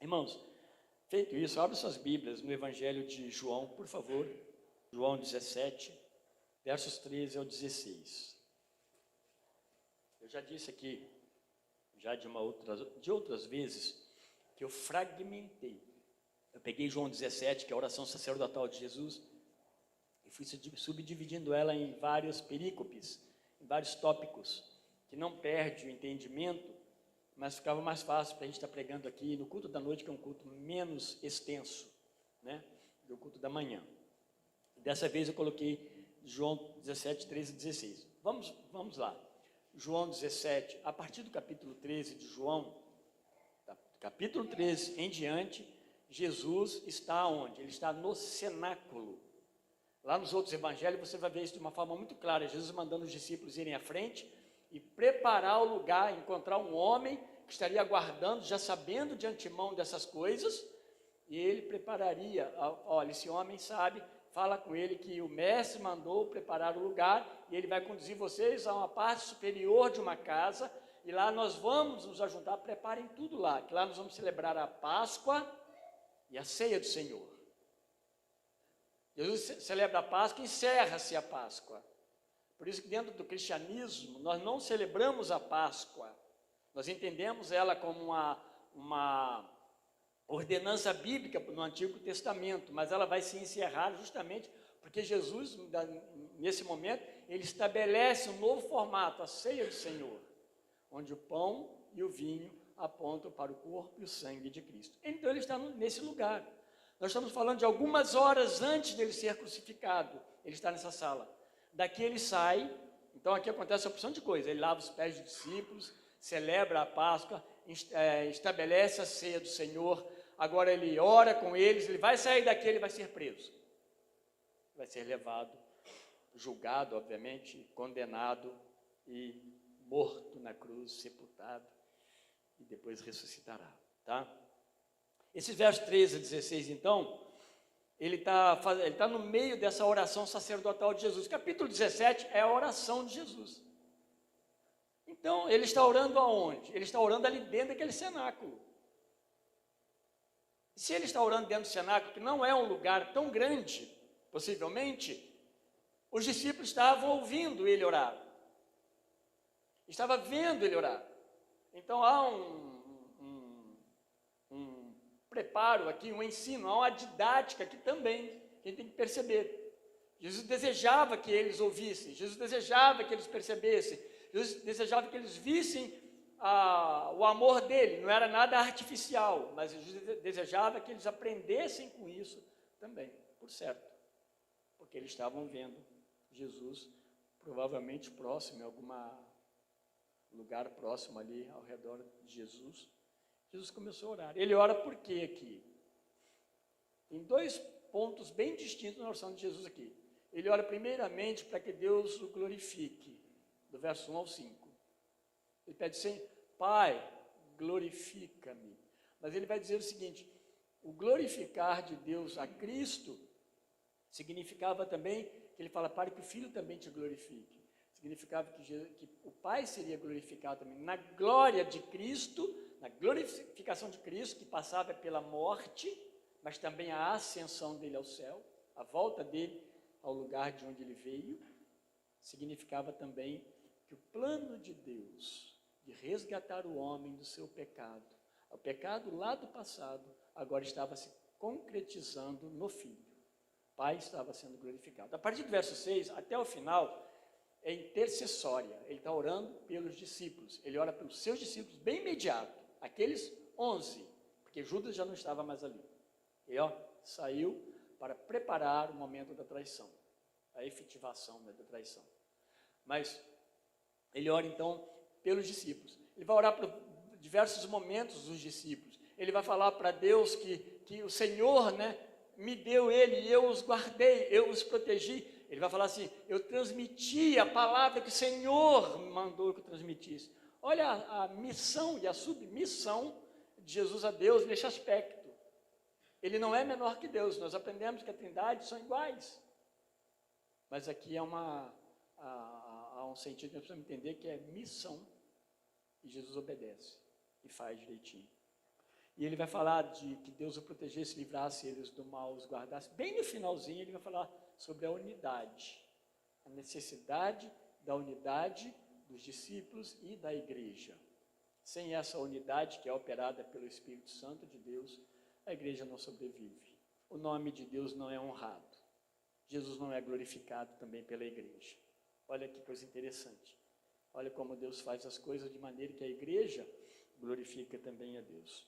Irmãos, feito isso, abra suas Bíblias no Evangelho de João, por favor. João 17, versos 13 ao 16. Eu já disse aqui, já de outras vezes, que eu fragmentei. Eu peguei João 17, que é a oração sacerdotal de Jesus, e fui subdividindo ela em vários perícopes, em vários tópicos, que não perde o entendimento, mas ficava mais fácil para a gente estar pregando aqui no culto da noite, que é um culto menos extenso, né, do culto da manhã. Dessa vez eu coloquei João 17, 13 e 16. Vamos lá. João 17, a partir do capítulo 13 de João, capítulo 13 em diante, Jesus está onde? Ele está no cenáculo. Lá nos outros evangelhos você vai ver isso de uma forma muito clara, Jesus mandando os discípulos irem à frente e preparar o lugar, encontrar um homem que estaria aguardando, já sabendo de antemão dessas coisas, e ele prepararia, olha, esse homem sabe, fala com ele que o mestre mandou preparar o lugar, e ele vai conduzir vocês a uma parte superior de uma casa, e lá nós vamos nos ajuntar, preparem tudo lá, que lá nós vamos celebrar a Páscoa e a ceia do Senhor. Jesus celebra a Páscoa e encerra-se a Páscoa. Por isso que dentro do cristianismo, nós não celebramos a Páscoa, nós entendemos ela como uma ordenança bíblica no Antigo Testamento, mas ela vai se encerrar justamente porque Jesus, nesse momento, ele estabelece um novo formato, a ceia do Senhor, onde o pão e o vinho apontam para o corpo e o sangue de Cristo. Então ele está nesse lugar. Nós estamos falando de algumas horas antes dele ser crucificado, ele está nessa sala. Daqui ele sai, então aqui acontece uma opção de coisa, ele lava os pés dos discípulos, celebra a Páscoa, estabelece a ceia do Senhor, agora ele ora com eles, ele vai sair daqui, ele vai ser preso, vai ser levado, julgado, obviamente, condenado e morto na cruz, sepultado, e depois ressuscitará, tá? Esses versos 13 a 16, então, ele tá no meio dessa oração sacerdotal de Jesus. Capítulo 17 é a oração de Jesus. Então, ele está orando aonde? Ele está orando ali dentro daquele cenáculo. Se ele está orando dentro do cenáculo, que não é um lugar tão grande, possivelmente, os discípulos estavam ouvindo ele orar. Estava vendo ele orar. Então, há um preparo aqui, um ensino, há uma didática aqui também, que a gente tem que perceber. Jesus desejava que eles ouvissem, Jesus desejava que eles percebessem, Jesus desejava que eles vissem o amor dele, não era nada artificial, mas Jesus desejava que eles aprendessem com isso também, por certo, porque eles estavam vendo Jesus provavelmente próximo, em algum lugar próximo ali ao redor de Jesus. Jesus começou a orar. Ele ora por quê aqui? Tem dois pontos bem distintos na oração de Jesus aqui. Ele ora primeiramente para que Deus o glorifique, do verso 1 ao 5. Ele pede assim, Pai, glorifica-me. Mas ele vai dizer o seguinte, o glorificar de Deus a Cristo significava também, que ele fala, para que o Filho também te glorifique. Significava que o Pai seria glorificado também. Na glória de Cristo, na glorificação de Cristo, que passava pela morte, mas também a ascensão dele ao céu, a volta dele ao lugar de onde ele veio, significava também que o plano de Deus de resgatar o homem do seu pecado, o pecado lá do passado, agora estava se concretizando no Filho. O Pai estava sendo glorificado. A partir do verso 6 até o final, é intercessória. Ele está orando pelos discípulos. Ele ora pelos seus discípulos bem imediato. Aqueles 11, porque Judas já não estava mais ali. Ele saiu para preparar o momento da traição, a efetivação da traição. Mas ele ora então pelos discípulos. Ele vai orar por diversos momentos dos discípulos. Ele vai falar para Deus que o Senhor, né, me deu ele e eu os guardei, eu os protegi. Ele vai falar assim, eu transmiti a palavra que o Senhor mandou que eu transmitisse. Olha a missão e a submissão de Jesus a Deus nesse aspecto. Ele não é menor que Deus, nós aprendemos que a Trindade são iguais. Mas aqui há um sentido que nós precisamos entender que é missão, e Jesus obedece e faz direitinho. E ele vai falar de que Deus o protegesse, livrasse eles do mal, os guardasse. Bem no finalzinho ele vai falar sobre a unidade, a necessidade da unidade dos discípulos e da igreja. Sem essa unidade que é operada pelo Espírito Santo de Deus, a igreja não sobrevive. O nome de Deus não é honrado. Jesus não é glorificado também pela igreja. Olha que coisa interessante. Olha como Deus faz as coisas de maneira que a igreja glorifica também a Deus.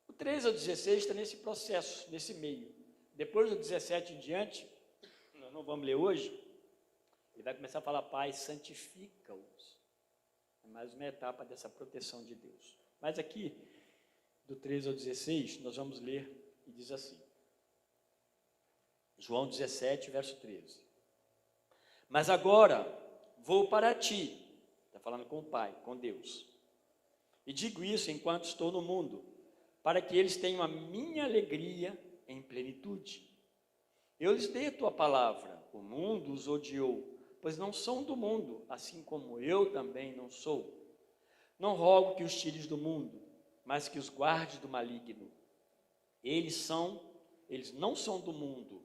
O 13 ao 16 está nesse processo, nesse meio. Depois do 17 em diante, nós não vamos ler hoje, ele vai começar a falar: Pai, santifica-os. É mais uma etapa dessa proteção de Deus. Mas aqui, do 13 ao 16, nós vamos ler e diz assim. João 17, verso 13. Mas agora vou para ti, está falando com o Pai, com Deus, e digo isso enquanto estou no mundo, para que eles tenham a minha alegria em plenitude. Eu lhes dei a tua palavra, o mundo os odiou, pois não são do mundo, assim como eu também não sou. Não rogo que os tires do mundo, mas que os guardes do maligno. Eles não são do mundo,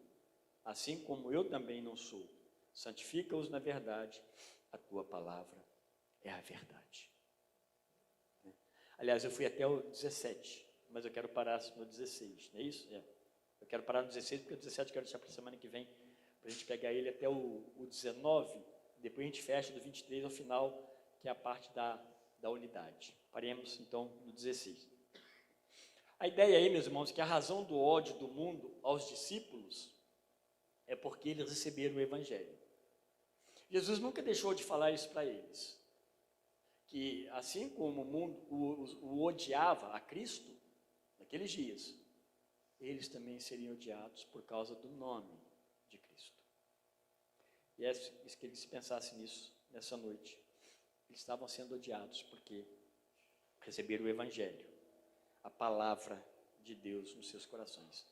assim como eu também não sou. Santifica-os na verdade, a tua palavra é a verdade. Aliás, eu fui até o 17, mas eu quero parar no 16, não é isso? Eu quero parar no 16, porque o 17 eu quero deixar para a semana que vem, para a gente pegar ele até o 19, depois a gente fecha do 23 ao final, que é a parte da unidade. Paremos então no 16. A ideia aí, meus irmãos, é que a razão do ódio do mundo aos discípulos é porque eles receberam o Evangelho. Jesus nunca deixou de falar isso para eles, que assim como o mundo o odiava a Cristo, naqueles dias, eles também seriam odiados por causa do nome de Cristo. E é isso que eles pensassem nisso, nessa noite. Eles estavam sendo odiados porque receberam o Evangelho, a palavra de Deus nos seus corações.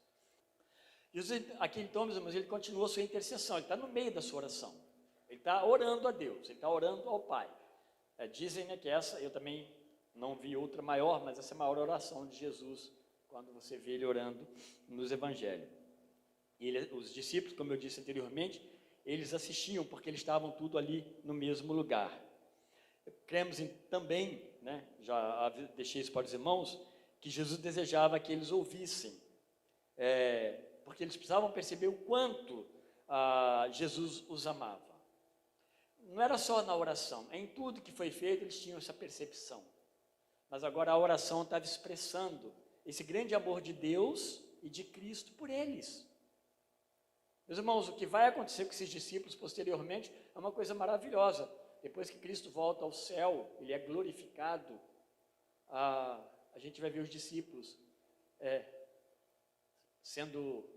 Jesus, aqui então, meus irmãos, ele continua a sua intercessão, ele está no meio da sua oração, ele está orando a Deus, ele está orando ao Pai. Dizem, né, que essa, eu também não vi outra maior, mas essa é a maior oração de Jesus, quando você vê ele orando nos Evangelhos. E os discípulos, como eu disse anteriormente, eles assistiam porque eles estavam tudo ali no mesmo lugar. Cremos também, né, já deixei isso para os irmãos, que Jesus desejava que eles ouvissem, porque eles precisavam perceber o quanto Jesus os amava. Não era só na oração, em tudo que foi feito eles tinham essa percepção. Mas agora a oração estava expressando esse grande amor de Deus e de Cristo por eles. Meus irmãos, o que vai acontecer com esses discípulos posteriormente é uma coisa maravilhosa. Depois que Cristo volta ao céu, ele é glorificado, a gente vai ver os discípulos sendo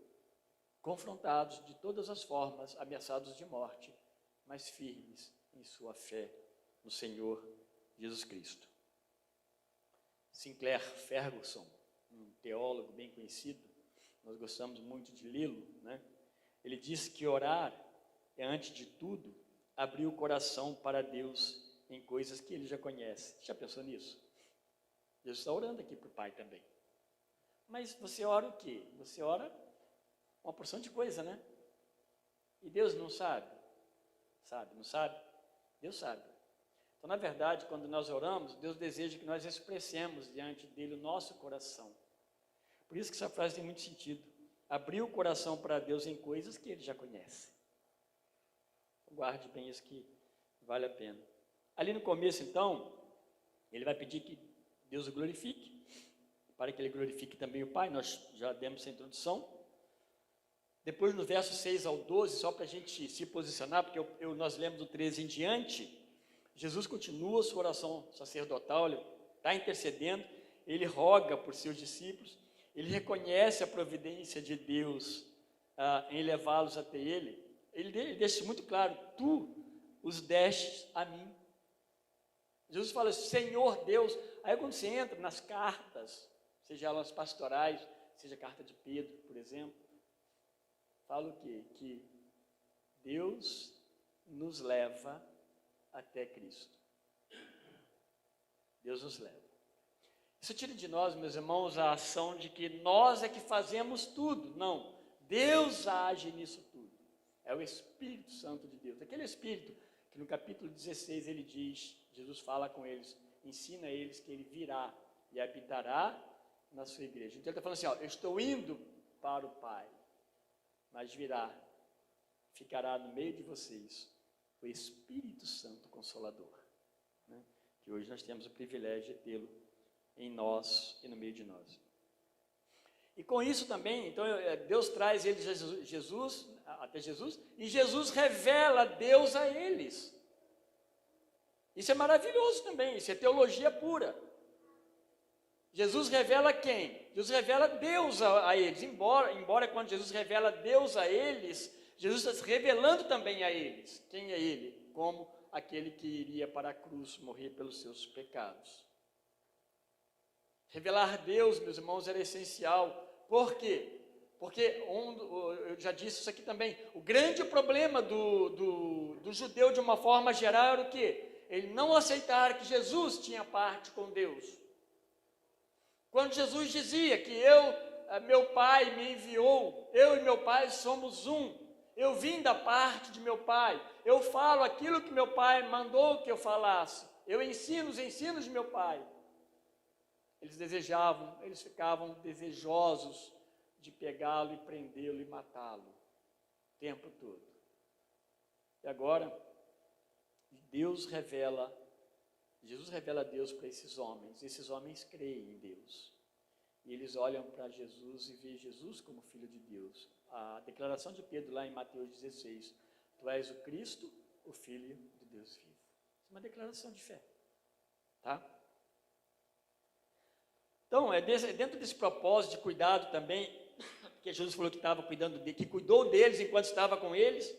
confrontados de todas as formas, ameaçados de morte, mas firmes em sua fé no Senhor Jesus Cristo. Sinclair Ferguson, um teólogo bem conhecido, nós gostamos muito de lê-lo, né? Ele disse que orar é, antes de tudo, abrir o coração para Deus em coisas que ele já conhece. Já pensou nisso? Deus está orando aqui para o Pai também. Mas você ora o quê? Você ora uma porção de coisa, né? E Deus não sabe? Sabe, não sabe? Deus sabe. Então, na verdade, quando nós oramos, Deus deseja que nós expressemos diante dele o nosso coração. Por isso que essa frase tem muito sentido. Abrir o coração para Deus em coisas que ele já conhece. Guarde bem isso que vale a pena. Ali no começo, então, ele vai pedir que Deus o glorifique, para que ele glorifique também o Pai. Nós já demos essa introdução. Depois, no verso 6 ao 12, só para a gente se posicionar, porque nós lemos do 13 em diante, Jesus continua a sua oração sacerdotal, ele está intercedendo, ele roga por seus discípulos, ele reconhece a providência de Deus em levá-los até ele. Ele deixa muito claro: tu os destes a mim. Jesus fala: Senhor Deus. Aí quando você entra nas cartas, seja elas pastorais, seja a carta de Pedro, por exemplo, fala o quê? Que Deus nos leva até Cristo. Deus nos leva. Isso tira de nós, meus irmãos, a ação de que nós é que fazemos tudo. Não, Deus age nisso tudo. É o Espírito Santo de Deus. Aquele Espírito que no capítulo 16 ele diz, Jesus fala com eles, ensina eles que ele virá e habitará na sua igreja. Então ele está falando assim, eu estou indo para o Pai, mas virá, ficará no meio de vocês o Espírito Santo Consolador, né? Que hoje nós temos o privilégio de tê-lo em nós e no meio de nós. E com isso também, então Deus traz eles até Jesus, e Jesus revela Deus a eles. Isso é maravilhoso também, isso é teologia pura. Jesus revela quem? Jesus revela Deus a eles, embora quando Jesus revela Deus a eles, Jesus está revelando também a eles. Quem é ele? Como aquele que iria para a cruz morrer pelos seus pecados. Revelar Deus, meus irmãos, era essencial. Por quê? Porque, eu já disse isso aqui também, o grande problema do judeu de uma forma geral era o quê? Ele não aceitar que Jesus tinha parte com Deus. Quando Jesus dizia que meu Pai me enviou, eu e meu Pai somos um, eu vim da parte de meu Pai, eu falo aquilo que meu Pai mandou que eu falasse, eu ensino os ensinos de meu Pai. Eles ficavam desejosos de pegá-lo e prendê-lo e matá-lo o tempo todo. E agora, Jesus revela Deus para esses homens creem em Deus. E eles olham para Jesus e veem Jesus como Filho de Deus. A declaração de Pedro lá em Mateus 16, tu és o Cristo, o Filho de Deus vivo. Isso é uma declaração de fé. Tá? Então, dentro desse propósito de cuidado também, que Jesus falou que estava cuidando que cuidou deles enquanto estava com eles,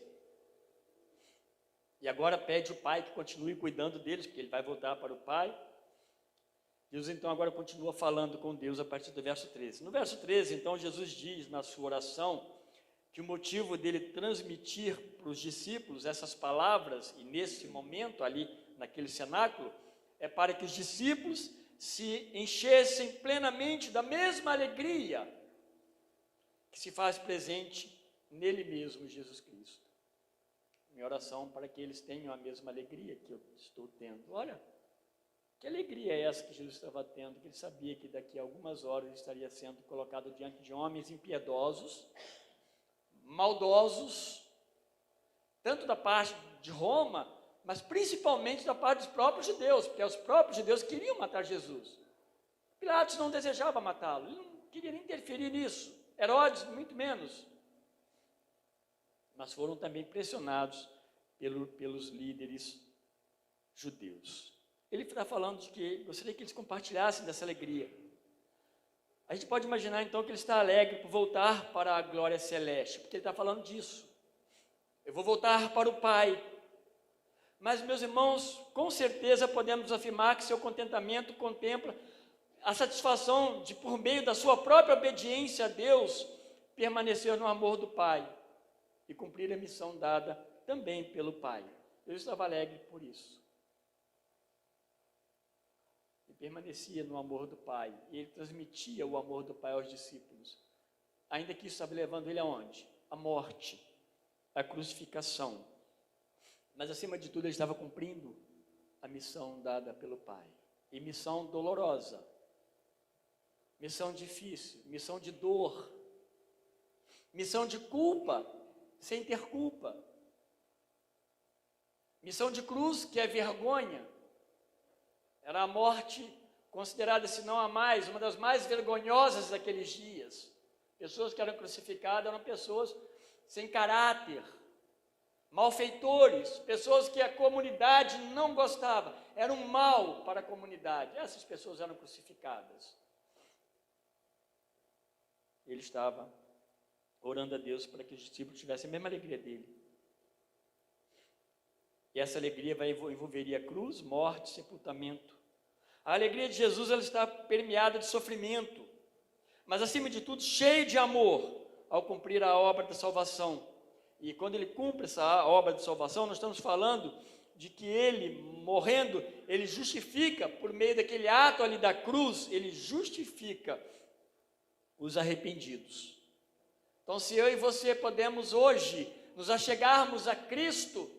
e agora pede o Pai que continue cuidando deles, porque ele vai voltar para o Pai. Jesus então agora continua falando com Deus a partir do verso 13. No verso 13, então, Jesus diz na sua oração que o motivo dele transmitir para os discípulos essas palavras, e nesse momento ali, naquele cenáculo, é para que os discípulos se enchessem plenamente da mesma alegria que se faz presente nele mesmo, Jesus Cristo. Minha oração para que eles tenham a mesma alegria que eu estou tendo. Olha, que alegria é essa que Jesus estava tendo, que ele sabia que daqui a algumas horas ele estaria sendo colocado diante de homens impiedosos, maldosos, tanto da parte de Roma, mas principalmente da parte dos próprios judeus, porque os próprios judeus queriam matar Jesus. Pilatos não desejava matá-lo, ele não queria nem interferir nisso. Herodes, muito menos. Mas foram também pressionados pelos líderes judeus. Ele está falando de que gostaria que eles compartilhassem dessa alegria. A gente pode imaginar então que ele está alegre por voltar para a glória celeste, porque ele está falando disso. Eu vou voltar para o Pai. Mas, meus irmãos, com certeza podemos afirmar que seu contentamento contempla a satisfação de, por meio da sua própria obediência a Deus, permanecer no amor do Pai e cumprir a missão dada também pelo Pai. Eu estava alegre por isso. Ele permanecia no amor do Pai, e ele transmitia o amor do Pai aos discípulos, ainda que isso estava levando ele aonde? A morte, a crucificação. Mas acima de tudo ele estava cumprindo a missão dada pelo Pai, e missão dolorosa, missão difícil, missão de dor, missão de culpa, sem ter culpa, missão de cruz, que é vergonha. Era a morte considerada, se não a mais, uma das mais vergonhosas daqueles dias. Pessoas que eram crucificadas eram pessoas sem caráter, malfeitores, pessoas que a comunidade não gostava, eram um mal para a comunidade. Essas pessoas eram crucificadas. Ele estava orando a Deus para que os discípulos tivessem a mesma alegria dele. E essa alegria envolveria cruz, morte, sepultamento. A alegria de Jesus, ela está permeada de sofrimento, mas acima de tudo cheio de amor ao cumprir a obra da salvação. E quando ele cumpre essa obra de salvação, nós estamos falando de que ele, morrendo, ele justifica, por meio daquele ato ali da cruz, ele justifica os arrependidos. Então, se eu e você podemos hoje nos achegarmos a Cristo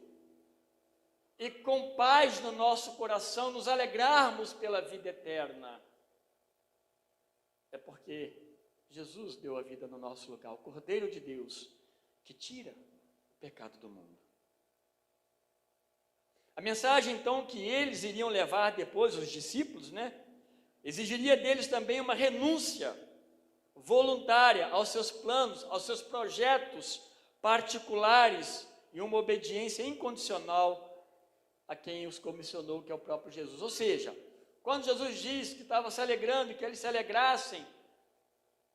e com paz no nosso coração nos alegrarmos pela vida eterna, é porque Jesus deu a vida no nosso lugar, o Cordeiro de Deus, que tira o pecado do mundo. A mensagem, então, que eles iriam levar depois, os discípulos, exigiria deles também uma renúncia voluntária aos seus planos, aos seus projetos particulares e uma obediência incondicional a quem os comissionou, que é o próprio Jesus. Ou seja, quando Jesus disse que estava se alegrando e que eles se alegrassem,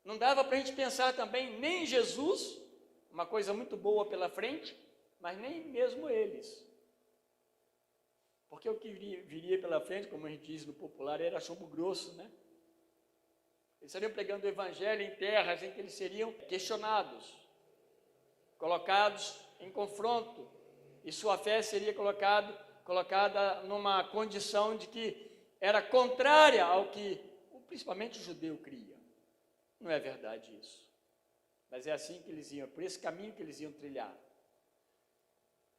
não dava para a gente pensar também nem em Jesus, uma coisa muito boa pela frente, mas nem mesmo eles. Porque o que viria pela frente, como a gente diz no popular, era chumbo grosso, Eles estariam pregando o evangelho em terras em que eles seriam questionados, colocados em confronto, e sua fé seria colocada numa condição de que era contrária ao que principalmente o judeu cria. Não é verdade isso. Mas é assim que eles iam, por esse caminho que eles iam trilhar.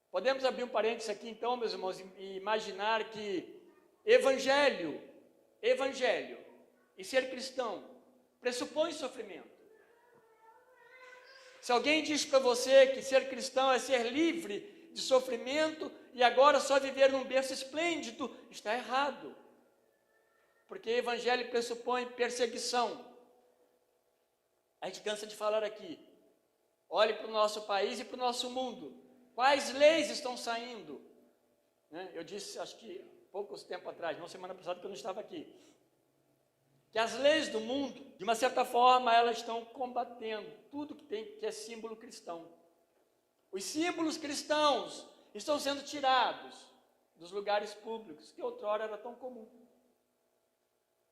Podemos abrir um parênteses aqui então, meus irmãos, e imaginar que evangelho e ser cristão pressupõe sofrimento. Se alguém diz para você que ser cristão é ser livre de sofrimento e agora só viver num berço esplêndido, está errado. Porque evangelho pressupõe perseguição. A gente cansa de falar aqui. Olhe para o nosso país e para o nosso mundo. Quais leis estão saindo? Eu disse, acho que poucos tempo atrás, não semana passada que eu não estava aqui, que as leis do mundo, de uma certa forma, elas estão combatendo tudo que é símbolo cristão. Os símbolos cristãos estão sendo tirados dos lugares públicos, que outrora era tão comum.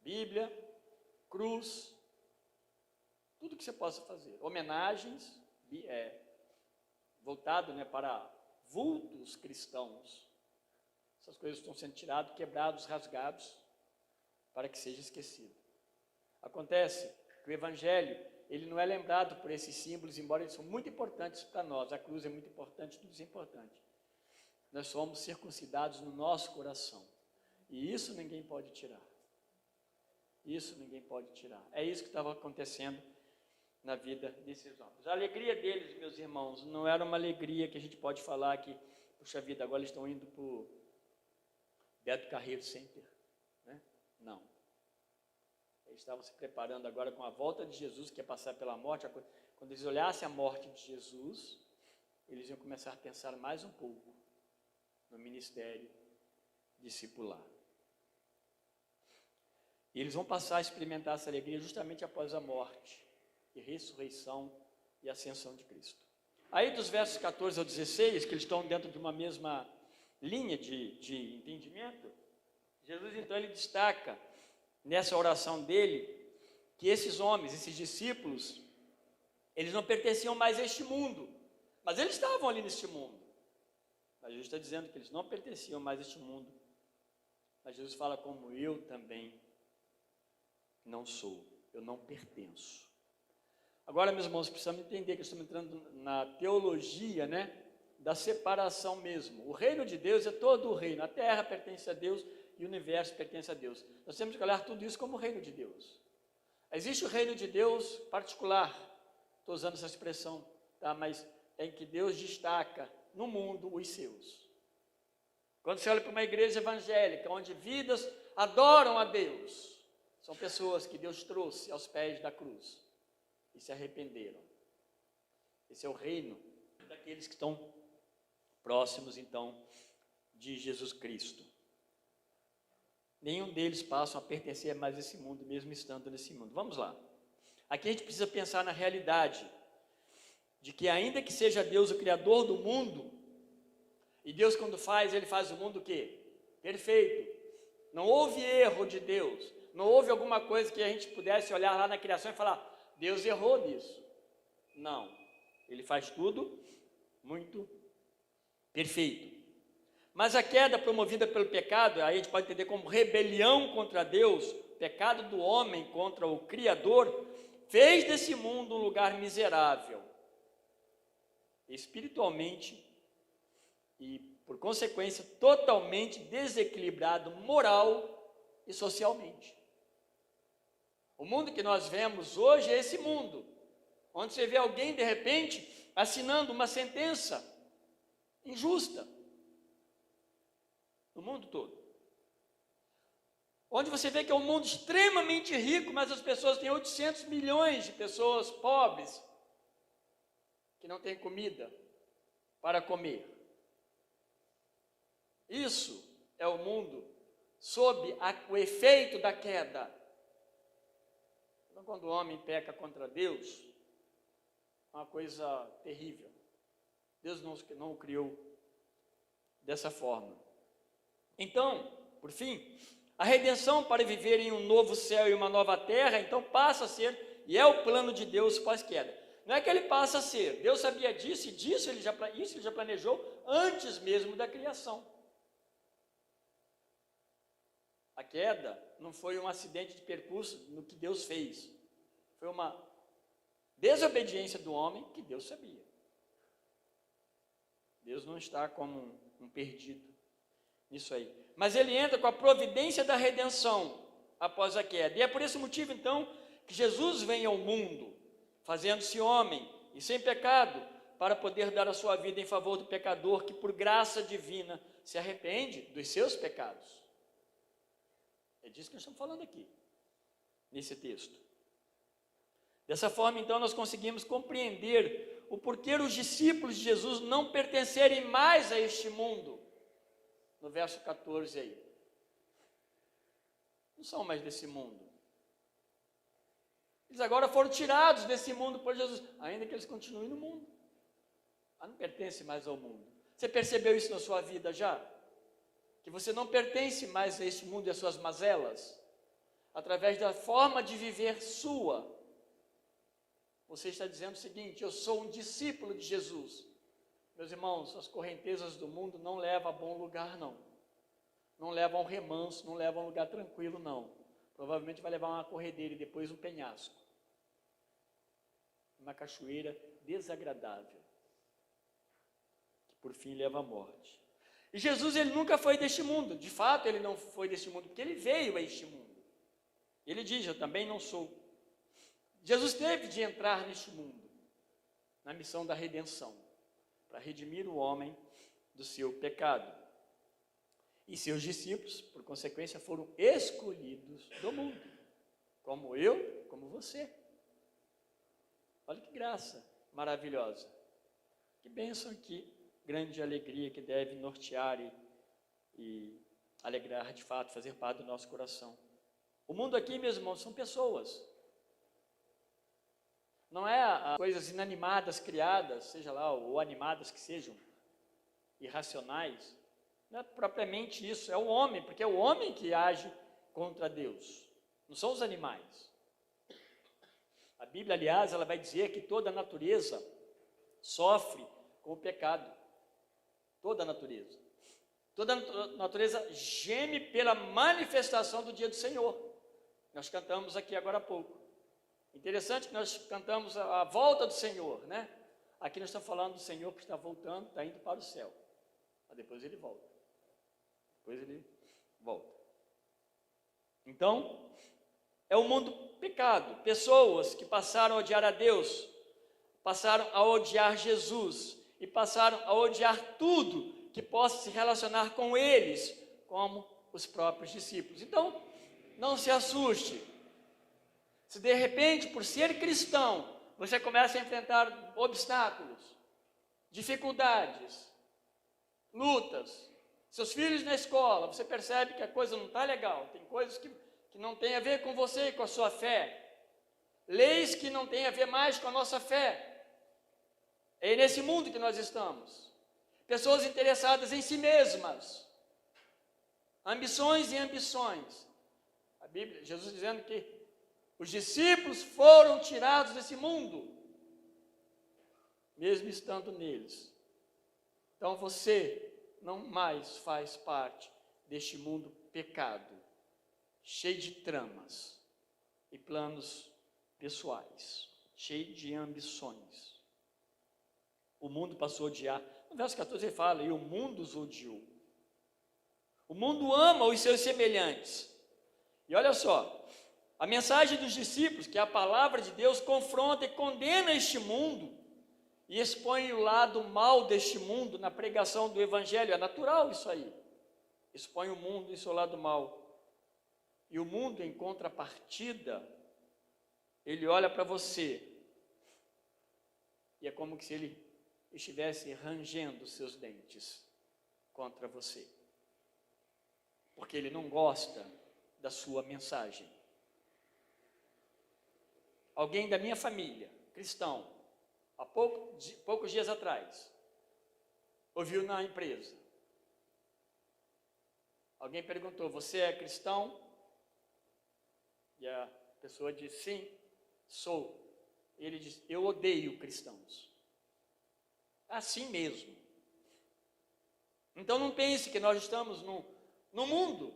Bíblia, cruz, tudo que você possa fazer. Homenagens, voltado para vultos cristãos. Essas coisas estão sendo tiradas, quebrados, rasgados, para que seja esquecido. Acontece que o evangelho, ele não é lembrado por esses símbolos, embora eles são muito importantes para nós. A cruz é muito importante, tudo isso é importante. Nós somos circuncidados no nosso coração. E isso ninguém pode tirar. Isso ninguém pode tirar. É isso que estava acontecendo na vida desses homens. A alegria deles, meus irmãos, não era uma alegria que a gente pode falar que, puxa vida, agora eles estão indo para o Beto Carreiro Center. Não. Eles estavam se preparando agora com a volta de Jesus, que ia passar pela morte. Quando eles olhassem a morte de Jesus, eles iam começar a pensar mais um pouco no ministério discipular. E eles vão passar a experimentar essa alegria justamente após a morte, e ressurreição e ascensão de Cristo. Aí dos versos 14 ao 16, que eles estão dentro de uma mesma linha de entendimento, Jesus então ele destaca nessa oração dele que esses homens, esses discípulos, eles não pertenciam mais a este mundo, mas eles estavam ali neste mundo. Mas Jesus está dizendo que eles não pertenciam mais a este mundo. Mas Jesus fala como eu também não sou, eu não pertenço. Agora, meus irmãos, precisamos entender que estamos entrando na teologia, da separação mesmo. O reino de Deus é todo o reino. A terra pertence a Deus e o universo pertence a Deus. Nós temos que olhar tudo isso como o reino de Deus. Existe o reino de Deus particular, estou usando essa expressão, mas é em que Deus destaca no mundo os seus. Quando você olha para uma igreja evangélica, onde vidas adoram a Deus, são pessoas que Deus trouxe aos pés da cruz e se arrependeram. Esse é o reino daqueles que estão próximos, então, de Jesus Cristo. Nenhum deles passam a pertencer mais a esse mundo, mesmo estando nesse mundo. Vamos lá. Aqui a gente precisa pensar na realidade de que, ainda que seja Deus o Criador do mundo, e Deus quando faz, Ele faz o mundo o quê? Perfeito. Não houve erro de Deus. Não houve alguma coisa que a gente pudesse olhar lá na criação e falar, Deus errou nisso. Não. Ele faz tudo muito perfeito. Mas a queda promovida pelo pecado, aí a gente pode entender como rebelião contra Deus, pecado do homem contra o Criador, fez desse mundo um lugar miserável, espiritualmente e, por consequência, totalmente desequilibrado moral e socialmente. O mundo que nós vemos hoje é esse mundo, onde você vê alguém, de repente, assinando uma sentença injusta, no mundo todo. Onde você vê que é um mundo extremamente rico, mas as pessoas têm 800 milhões de pessoas pobres, que não têm comida para comer. Isso é o mundo sob o efeito da queda. Então, quando o homem peca contra Deus, é uma coisa terrível. Deus não o criou dessa forma. Então, por fim, a redenção para viver em um novo céu e uma nova terra, então passa a ser, e é o plano de Deus pós-queda. Não é que ele passa a ser, Deus sabia disso, e isso ele já planejou antes mesmo da criação. A queda não foi um acidente de percurso no que Deus fez, foi uma desobediência do homem que Deus sabia. Deus não está como um perdido nisso aí. Mas ele entra com a providência da redenção após a queda. E é por esse motivo, então, que Jesus vem ao mundo, fazendo-se homem e sem pecado, para poder dar a sua vida em favor do pecador que, por graça divina, se arrepende dos seus pecados. É disso que nós estamos falando aqui, nesse texto. Dessa forma, então, nós conseguimos compreender o porquê os discípulos de Jesus não pertencerem mais a este mundo. No verso 14 aí. Não são mais desse mundo. Eles agora foram tirados desse mundo por Jesus, ainda que eles continuem no mundo. Mas não pertencem mais ao mundo. Você percebeu isso na sua vida já? Que você não pertence mais a esse mundo e às suas mazelas? Através da forma de viver sua. Você está dizendo o seguinte: eu sou um discípulo de Jesus. Meus irmãos, as correntezas do mundo não levam a bom lugar, não. Não levam a um remanso, não levam a um lugar tranquilo, não. Provavelmente vai levar uma corredeira e depois um penhasco. Uma cachoeira desagradável, que por fim leva à morte. E Jesus, ele nunca foi deste mundo. De fato, ele não foi deste mundo, porque ele veio a este mundo. Ele diz: eu também não sou. Jesus teve de entrar neste mundo, na missão da redenção, para redimir o homem do seu pecado. E seus discípulos, por consequência, foram escolhidos do mundo, como eu, como você. Olha que graça maravilhosa, que bênção, que grande alegria que deve nortear e alegrar de fato, fazer parte do nosso coração. O mundo aqui, meus irmãos, são pessoas. Não é coisas inanimadas criadas, seja lá, ou animadas que sejam, irracionais. Não é propriamente isso, é o homem, porque é o homem que age contra Deus, não são os animais. A Bíblia, aliás, ela vai dizer que toda a natureza sofre com o pecado. Toda a natureza. Toda a natureza geme pela manifestação do dia do Senhor. Nós cantamos aqui agora há pouco. Interessante que nós cantamos a volta do Senhor, né? Aqui nós estamos falando do Senhor que está voltando, está indo para o céu. Mas depois ele volta. Depois ele volta. Então, é o mundo pecado. Pessoas que passaram a odiar a Deus, passaram a odiar Jesus e passaram a odiar tudo que possa se relacionar com eles, como os próprios discípulos. Então, não se assuste. Se de repente, por ser cristão, você começa a enfrentar obstáculos, dificuldades, lutas, seus filhos na escola, você percebe que a coisa não está legal, tem coisas que não tem a ver com você e com a sua fé, leis que não têm a ver mais com a nossa fé. É nesse mundo que nós estamos. Pessoas interessadas em si mesmas, ambições e ambições. A Bíblia, Jesus dizendo que os discípulos foram tirados desse mundo, mesmo estando neles. Então você não mais faz parte deste mundo pecado, cheio de tramas e planos pessoais, cheio de ambições. O mundo passou a odiar. No verso 14 ele fala, e o mundo os odiou. O mundo ama os seus semelhantes. E olha só, a mensagem dos discípulos, que é a palavra de Deus, confronta e condena este mundo e expõe o lado mal deste mundo na pregação do evangelho. É natural isso aí. Expõe o mundo em seu lado mal. E o mundo, em contrapartida, ele olha para você e é como se ele estivesse rangendo seus dentes contra você, porque ele não gosta da sua mensagem. Alguém da minha família, cristão, há poucos dias atrás, ouviu na empresa. Alguém perguntou, você é cristão? E a pessoa disse, sim, sou. Ele disse, eu odeio cristãos. Assim mesmo. Então não pense que nós estamos no mundo,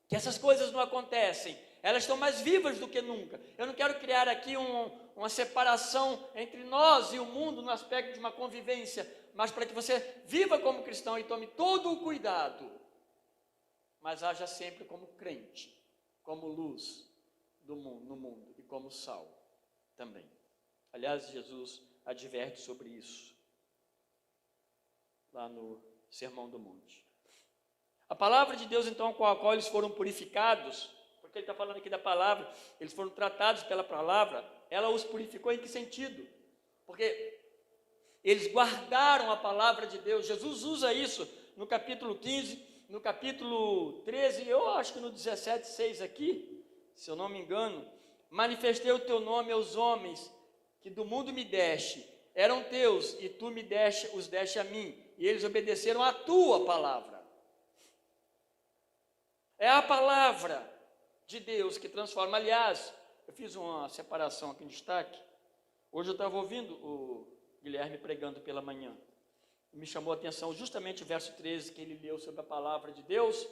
que essas coisas não acontecem. Elas estão mais vivas do que nunca. Eu não quero criar aqui uma separação entre nós e o mundo no aspecto de uma convivência, mas para que você viva como cristão e tome todo o cuidado, mas haja sempre como crente, como luz do mundo, no mundo e como sal também. Aliás, Jesus adverte sobre isso lá no Sermão do Monte. A palavra de Deus, então, com a qual eles foram purificados, porque ele está falando aqui da palavra, eles foram tratados pela palavra, ela os purificou em que sentido? Porque eles guardaram a palavra de Deus. Jesus usa isso no capítulo 15, no capítulo 13, eu acho que no 17:6 aqui, se eu não me engano, manifestei o teu nome aos homens que do mundo me deste, eram teus e tu os deste a mim, e eles obedeceram a tua palavra. É a palavra de Deus que transforma. Aliás, eu fiz uma separação aqui em destaque. Hoje eu estava ouvindo o Guilherme pregando pela manhã. Me chamou a atenção justamente o verso 13 que ele leu sobre a palavra de Deus,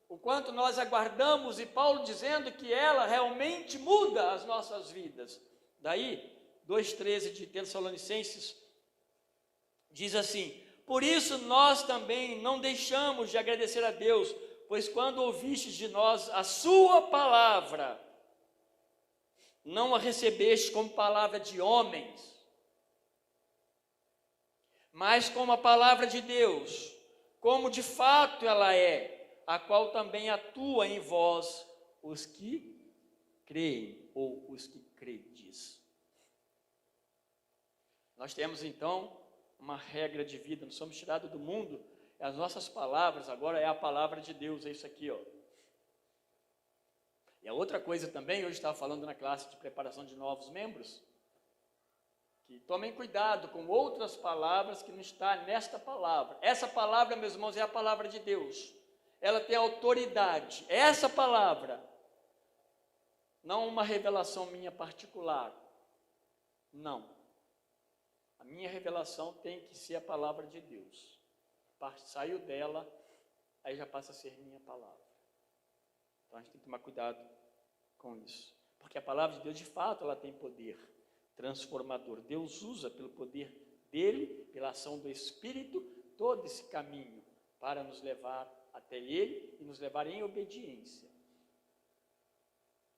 o quanto nós aguardamos, e Paulo dizendo que ela realmente muda as nossas vidas. Daí, 2,13 de Tessalonicenses, diz assim, por isso nós também não deixamos de agradecer a Deus, pois quando ouvistes de nós a sua palavra, não a recebeste como palavra de homens, mas como a palavra de Deus, como de fato ela é, a qual também atua em vós os que creem, ou os que credes. Nós temos então uma regra de vida, nós somos tirados do mundo, as nossas palavras agora é a palavra de Deus, é isso aqui, ó. E a outra coisa também, hoje estava falando na classe de preparação de novos membros, que tomem cuidado com outras palavras que não está nesta palavra. Essa palavra, meus irmãos, é a palavra de Deus. Ela tem autoridade. Essa palavra, não uma revelação minha particular. Não. A minha revelação tem que ser a palavra de Deus. Saiu dela, aí já passa a ser minha palavra. Então a gente tem que tomar cuidado com isso. Porque a palavra de Deus, de fato, ela tem poder transformador. Deus usa pelo poder dele, pela ação do Espírito, todo esse caminho para nos levar até ele e nos levar em obediência.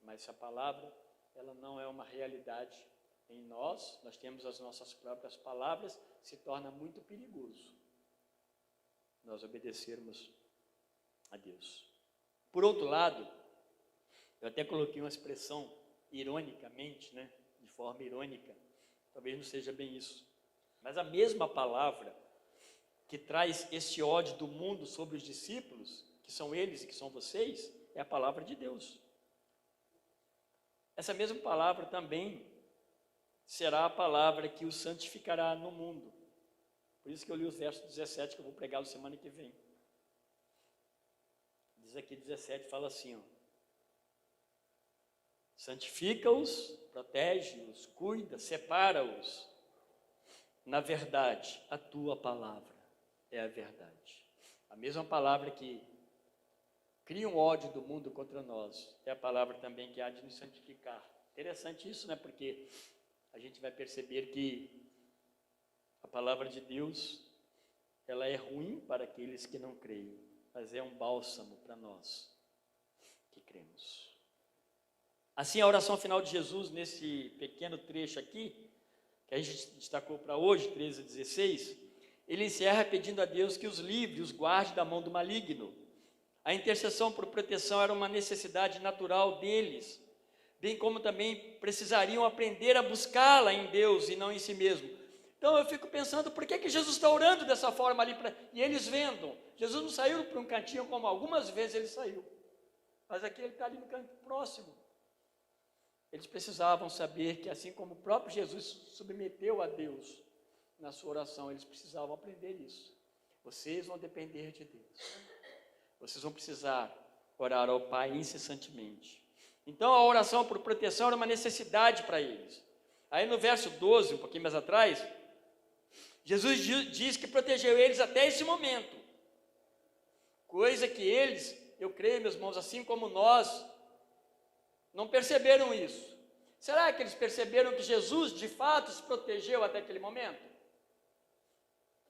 Mas essa palavra, ela não é uma realidade em nós temos as nossas próprias palavras, se torna muito perigoso nós obedecermos a Deus. Por outro lado, eu até coloquei uma expressão ironicamente, né? De forma irônica, talvez não seja bem isso, mas a mesma palavra que traz esse ódio do mundo sobre os discípulos, que são eles e que são vocês, é a palavra de Deus. Essa mesma palavra também será a palavra que os santificará no mundo. Por isso que eu li os versos 17, que eu vou pregar na semana que vem. Diz aqui 17, fala assim, ó, santifica-os, protege-os, cuida, separa-os, na verdade, a tua palavra é a verdade. A mesma palavra que cria um ódio do mundo contra nós, é a palavra também que há de nos santificar. Interessante isso, né? Porque a gente vai perceber que a palavra de Deus, ela é ruim para aqueles que não creem, mas é um bálsamo para nós que cremos. Assim, a oração final de Jesus, nesse pequeno trecho aqui, que a gente destacou para hoje, 13 a 16, ele encerra pedindo a Deus que os livre, os guarde da mão do maligno. A intercessão por proteção era uma necessidade natural deles, bem como também precisariam aprender a buscá-la em Deus e não em si mesmo. Então eu fico pensando, por que Jesus está orando dessa forma ali? E eles vendo, Jesus não saiu para um cantinho como algumas vezes ele saiu, mas aqui ele está ali no canto próximo. Eles precisavam saber que assim como o próprio Jesus submeteu a Deus na sua oração, eles precisavam aprender isso. Vocês vão depender de Deus. Vocês vão precisar orar ao Pai incessantemente. Então a oração por proteção era uma necessidade para eles. Aí no verso 12, um pouquinho mais atrás, Jesus diz que protegeu eles até esse momento. Coisa que eles, eu creio, meus irmãos, assim como nós, não perceberam isso. Será que eles perceberam que Jesus de fato se protegeu até aquele momento?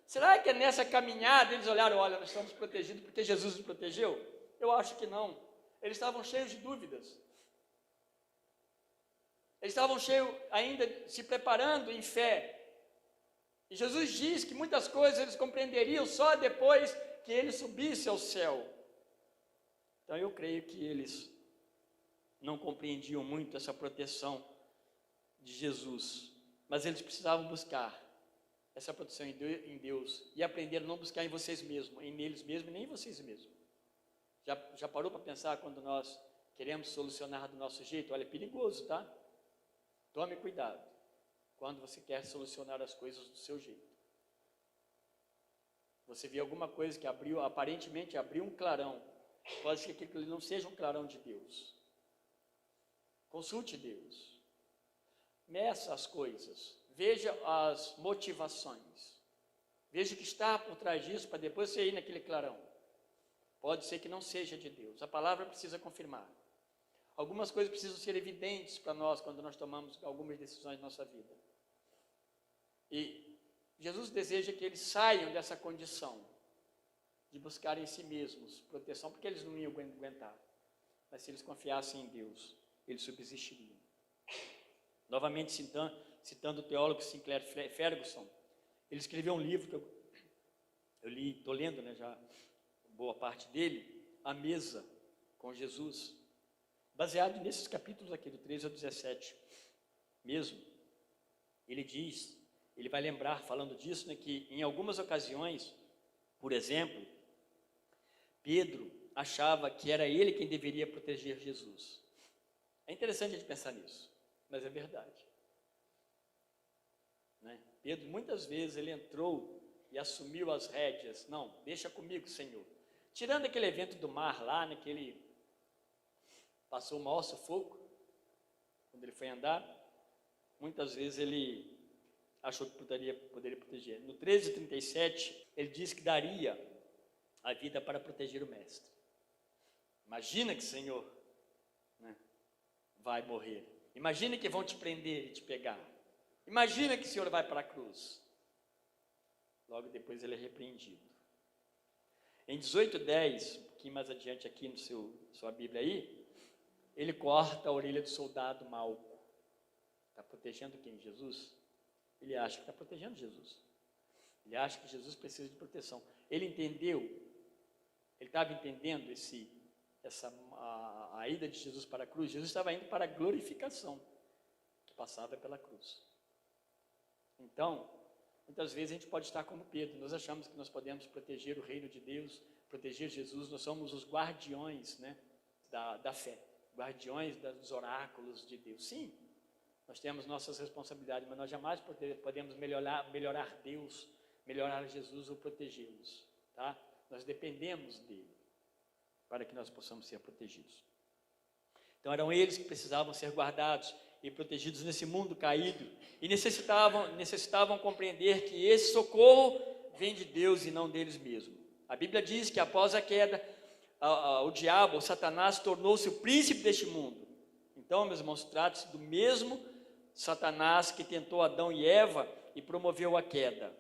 Será que nessa caminhada eles olharam, olha, nós estamos protegidos porque Jesus nos protegeu? Eu acho que não. Eles estavam cheios de dúvidas. Eles estavam cheios ainda se preparando em fé. E Jesus diz que muitas coisas eles compreenderiam só depois que ele subisse ao céu. Então eu creio que eles não compreendiam muito essa proteção de Jesus, mas eles precisavam buscar essa proteção em Deus e aprender a não buscar em vocês mesmos, em neles mesmos e nem em vocês mesmos. Já parou para pensar quando nós queremos solucionar do nosso jeito? Olha, é perigoso, tá? Tome cuidado quando você quer solucionar as coisas do seu jeito. Você vê alguma coisa que aparentemente abriu um clarão, pode ser que aquilo não seja um clarão de Deus. Consulte Deus, meça as coisas, veja as motivações, veja o que está por trás disso, para depois você ir naquele clarão. Pode ser que não seja de Deus, a palavra precisa confirmar. Algumas coisas precisam ser evidentes para nós quando nós tomamos algumas decisões na nossa vida. E Jesus deseja que eles saiam dessa condição de buscar em si mesmos proteção, porque eles não iam aguentar, mas se eles confiassem em Deus, eles subsistiriam. Novamente citando o teólogo Sinclair Ferguson, ele escreveu um livro que eu li, estou lendo, né, já boa parte dele, A Mesa com Jesus, baseado nesses capítulos aqui, do 13 ao 17 mesmo. Ele vai lembrar, falando disso, né, que em algumas ocasiões, por exemplo, Pedro achava que era ele quem deveria proteger Jesus. É interessante a gente pensar nisso, mas é verdade, né? Pedro, muitas vezes, ele entrou e assumiu as rédeas. Não, deixa comigo, Senhor. Tirando aquele evento do mar lá, né, que ele passou o maior sufoco, quando ele foi andar, muitas vezes ele achou que poderia proteger. No 13:37, ele disse que daria a vida para proteger o mestre. Imagina que, Senhor, né, vai morrer. Imagina que vão te prender e te pegar. Imagina que o Senhor vai para a cruz. Logo depois ele é repreendido. Em 18:10, um pouquinho mais adiante aqui no sua Bíblia aí, ele corta a orelha do soldado Malco. Está protegendo quem? Jesus? Ele acha que está protegendo Jesus. Ele acha que Jesus precisa de proteção. Ele entendeu, ele estava entendendo a ida de Jesus para a cruz. Jesus estava indo para a glorificação, que passava pela cruz. Então, muitas vezes a gente pode estar como Pedro. Nós achamos que nós podemos proteger o reino de Deus, proteger Jesus. Nós somos os guardiões, né, da fé, guardiões dos oráculos de Deus. Sim, nós temos nossas responsabilidades, mas nós jamais podemos melhorar Deus, melhorar Jesus ou protegê-los, tá? Nós dependemos dele para que nós possamos ser protegidos. Então eram eles que precisavam ser guardados e protegidos nesse mundo caído, e necessitavam compreender que esse socorro vem de Deus e não deles mesmos. A Bíblia diz que após a queda, o diabo, o Satanás, tornou-se o príncipe deste mundo. Então, meus irmãos, trata-se do mesmo Satanás que tentou Adão e Eva e promoveu a queda.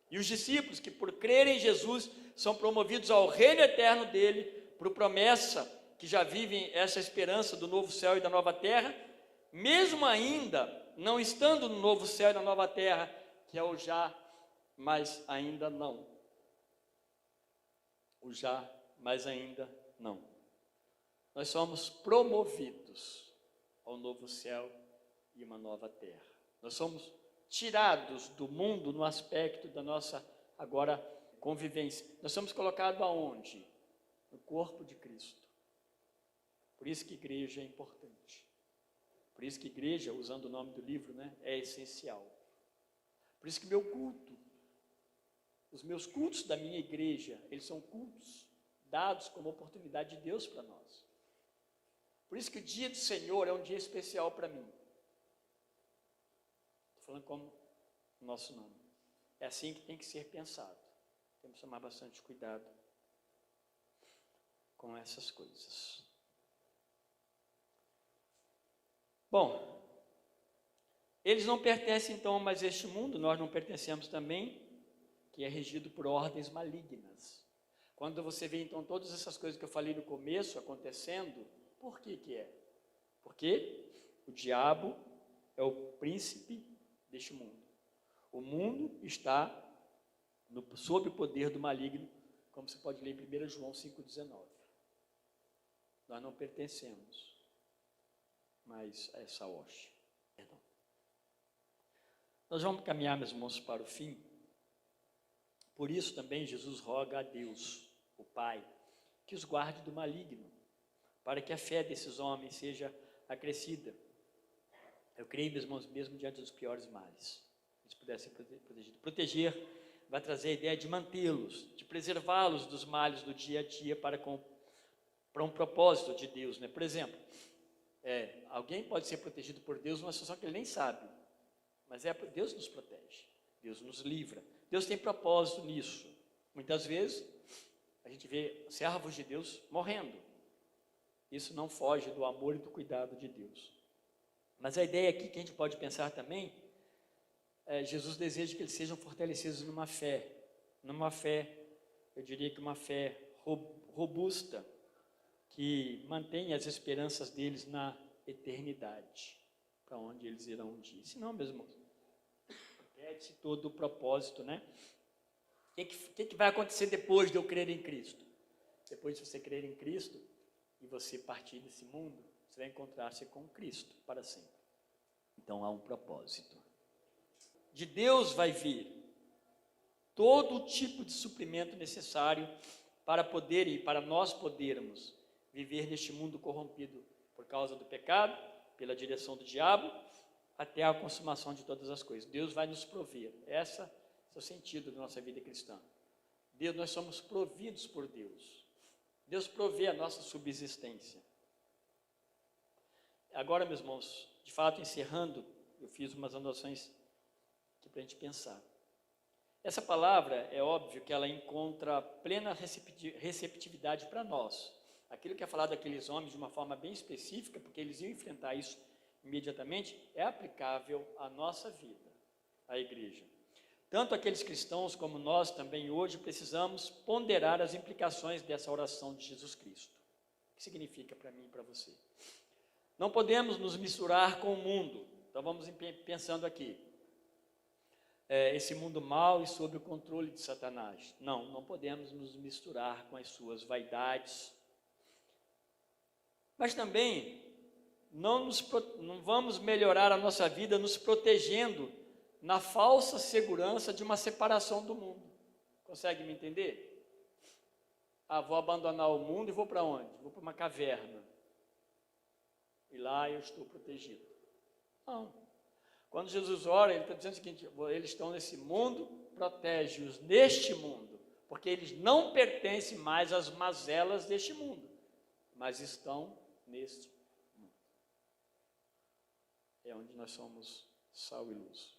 E os discípulos que por crerem em Jesus são promovidos ao reino eterno dele, por promessa que já vivem essa esperança do novo céu e da nova terra, mesmo ainda não estando no novo céu e na nova terra, que é o já, mas ainda não. O já, mas ainda não. Nós somos promovidos ao novo céu e uma nova terra. Nós somos tirados do mundo no aspecto da nossa, agora, convivência. Nós somos colocados aonde? No corpo de Cristo. Por isso que igreja é importante. Por isso que igreja, usando o nome do livro, né, é essencial. Por isso que meu culto, os meus cultos da minha igreja, eles são cultos dados como oportunidade de Deus para nós. Por isso que o dia do Senhor é um dia especial para mim. Estou falando como o nosso nome. É assim que tem que ser pensado. Temos que tomar bastante cuidado com essas coisas. Bom, eles não pertencem então mais a este mundo, nós não pertencemos também, que é regido por ordens malignas. Quando você vê então todas essas coisas que eu falei no começo acontecendo, por que que é? Porque o diabo é o príncipe deste mundo. O mundo está sob o poder do maligno, como você pode ler em 1 João 5,19. Nós não pertencemos mais a essa hoste. Perdão. Nós vamos caminhar, meus irmãos, para o fim. Por isso também Jesus roga a Deus, o Pai, que os guarde do maligno, para que a fé desses homens seja acrescida. Eu creio, meus irmãos, mesmo diante dos piores males, eles pudessem ser protegidos. Proteger vai trazer a ideia de mantê-los, de preservá-los dos males do dia a dia para um propósito de Deus, né? Por exemplo, alguém pode ser protegido por Deus numa situação que ele nem sabe, mas Deus nos protege, Deus nos livra, Deus tem propósito nisso. Muitas vezes a gente vê servos de Deus morrendo, isso não foge do amor e do cuidado de Deus. Mas a ideia aqui que a gente pode pensar também, Jesus deseja que eles sejam fortalecidos numa fé, eu diria que uma fé robusta, que mantenha as esperanças deles na eternidade, para onde eles irão um dia. Senão, meus irmãos, perde-se todo o propósito, né? O que vai acontecer depois de eu crer em Cristo? Depois de você crer em Cristo e você partir desse mundo, você vai encontrar-se com Cristo para sempre. Então há um propósito. De Deus vai vir todo o tipo de suprimento necessário para nós podermos viver neste mundo corrompido por causa do pecado, pela direção do diabo, até a consumação de todas as coisas. Deus vai nos prover. Esse é o sentido da nossa vida cristã. Nós somos providos por Deus. Deus provê a nossa subsistência. Agora, meus irmãos, de fato, encerrando, eu fiz umas anotações aqui para a gente pensar. Essa palavra, é óbvio que ela encontra plena receptividade para nós. Aquilo que é falado daqueles homens de uma forma bem específica, porque eles iam enfrentar isso imediatamente, é aplicável à nossa vida, à igreja. Tanto aqueles cristãos como nós também hoje precisamos ponderar as implicações dessa oração de Jesus Cristo. O que significa para mim e para você? Não podemos nos misturar com o mundo. Então vamos pensando aqui. Esse mundo mau e sob o controle de Satanás. Não podemos nos misturar com as suas vaidades. Mas também não vamos melhorar a nossa vida nos protegendo na falsa segurança de uma separação do mundo. Consegue me entender? Vou abandonar o mundo e vou para onde? Vou para uma caverna. E lá eu estou protegido. Não. Quando Jesus ora, ele está dizendo o seguinte: eles estão nesse mundo, protege-os neste mundo, porque eles não pertencem mais às mazelas deste mundo, mas estão neste mundo. É onde nós somos sal e luz.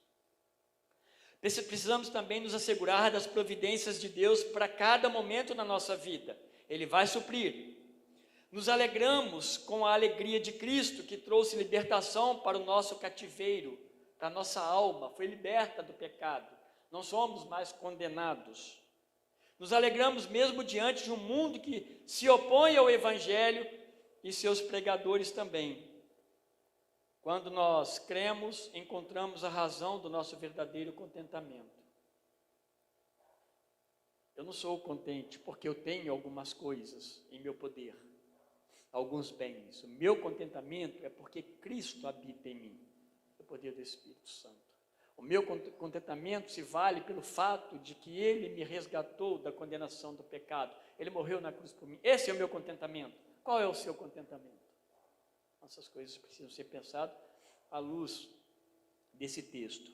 Precisamos também nos assegurar das providências de Deus para cada momento na nossa vida. Ele vai suprir. Nos alegramos com a alegria de Cristo, que trouxe libertação para o nosso cativeiro, para a nossa alma, foi liberta do pecado. Não somos mais condenados. Nos alegramos mesmo diante de um mundo que se opõe ao Evangelho e seus pregadores também. Quando nós cremos, encontramos a razão do nosso verdadeiro contentamento. Eu não sou contente porque eu tenho algumas coisas em meu poder, alguns bens. O meu contentamento é porque Cristo habita em mim, o poder do Espírito Santo. O meu contentamento se vale pelo fato de que Ele me resgatou da condenação do pecado. Ele morreu na cruz por mim. Esse é o meu contentamento. Qual é o seu contentamento? Essas coisas precisam ser pensadas à luz desse texto.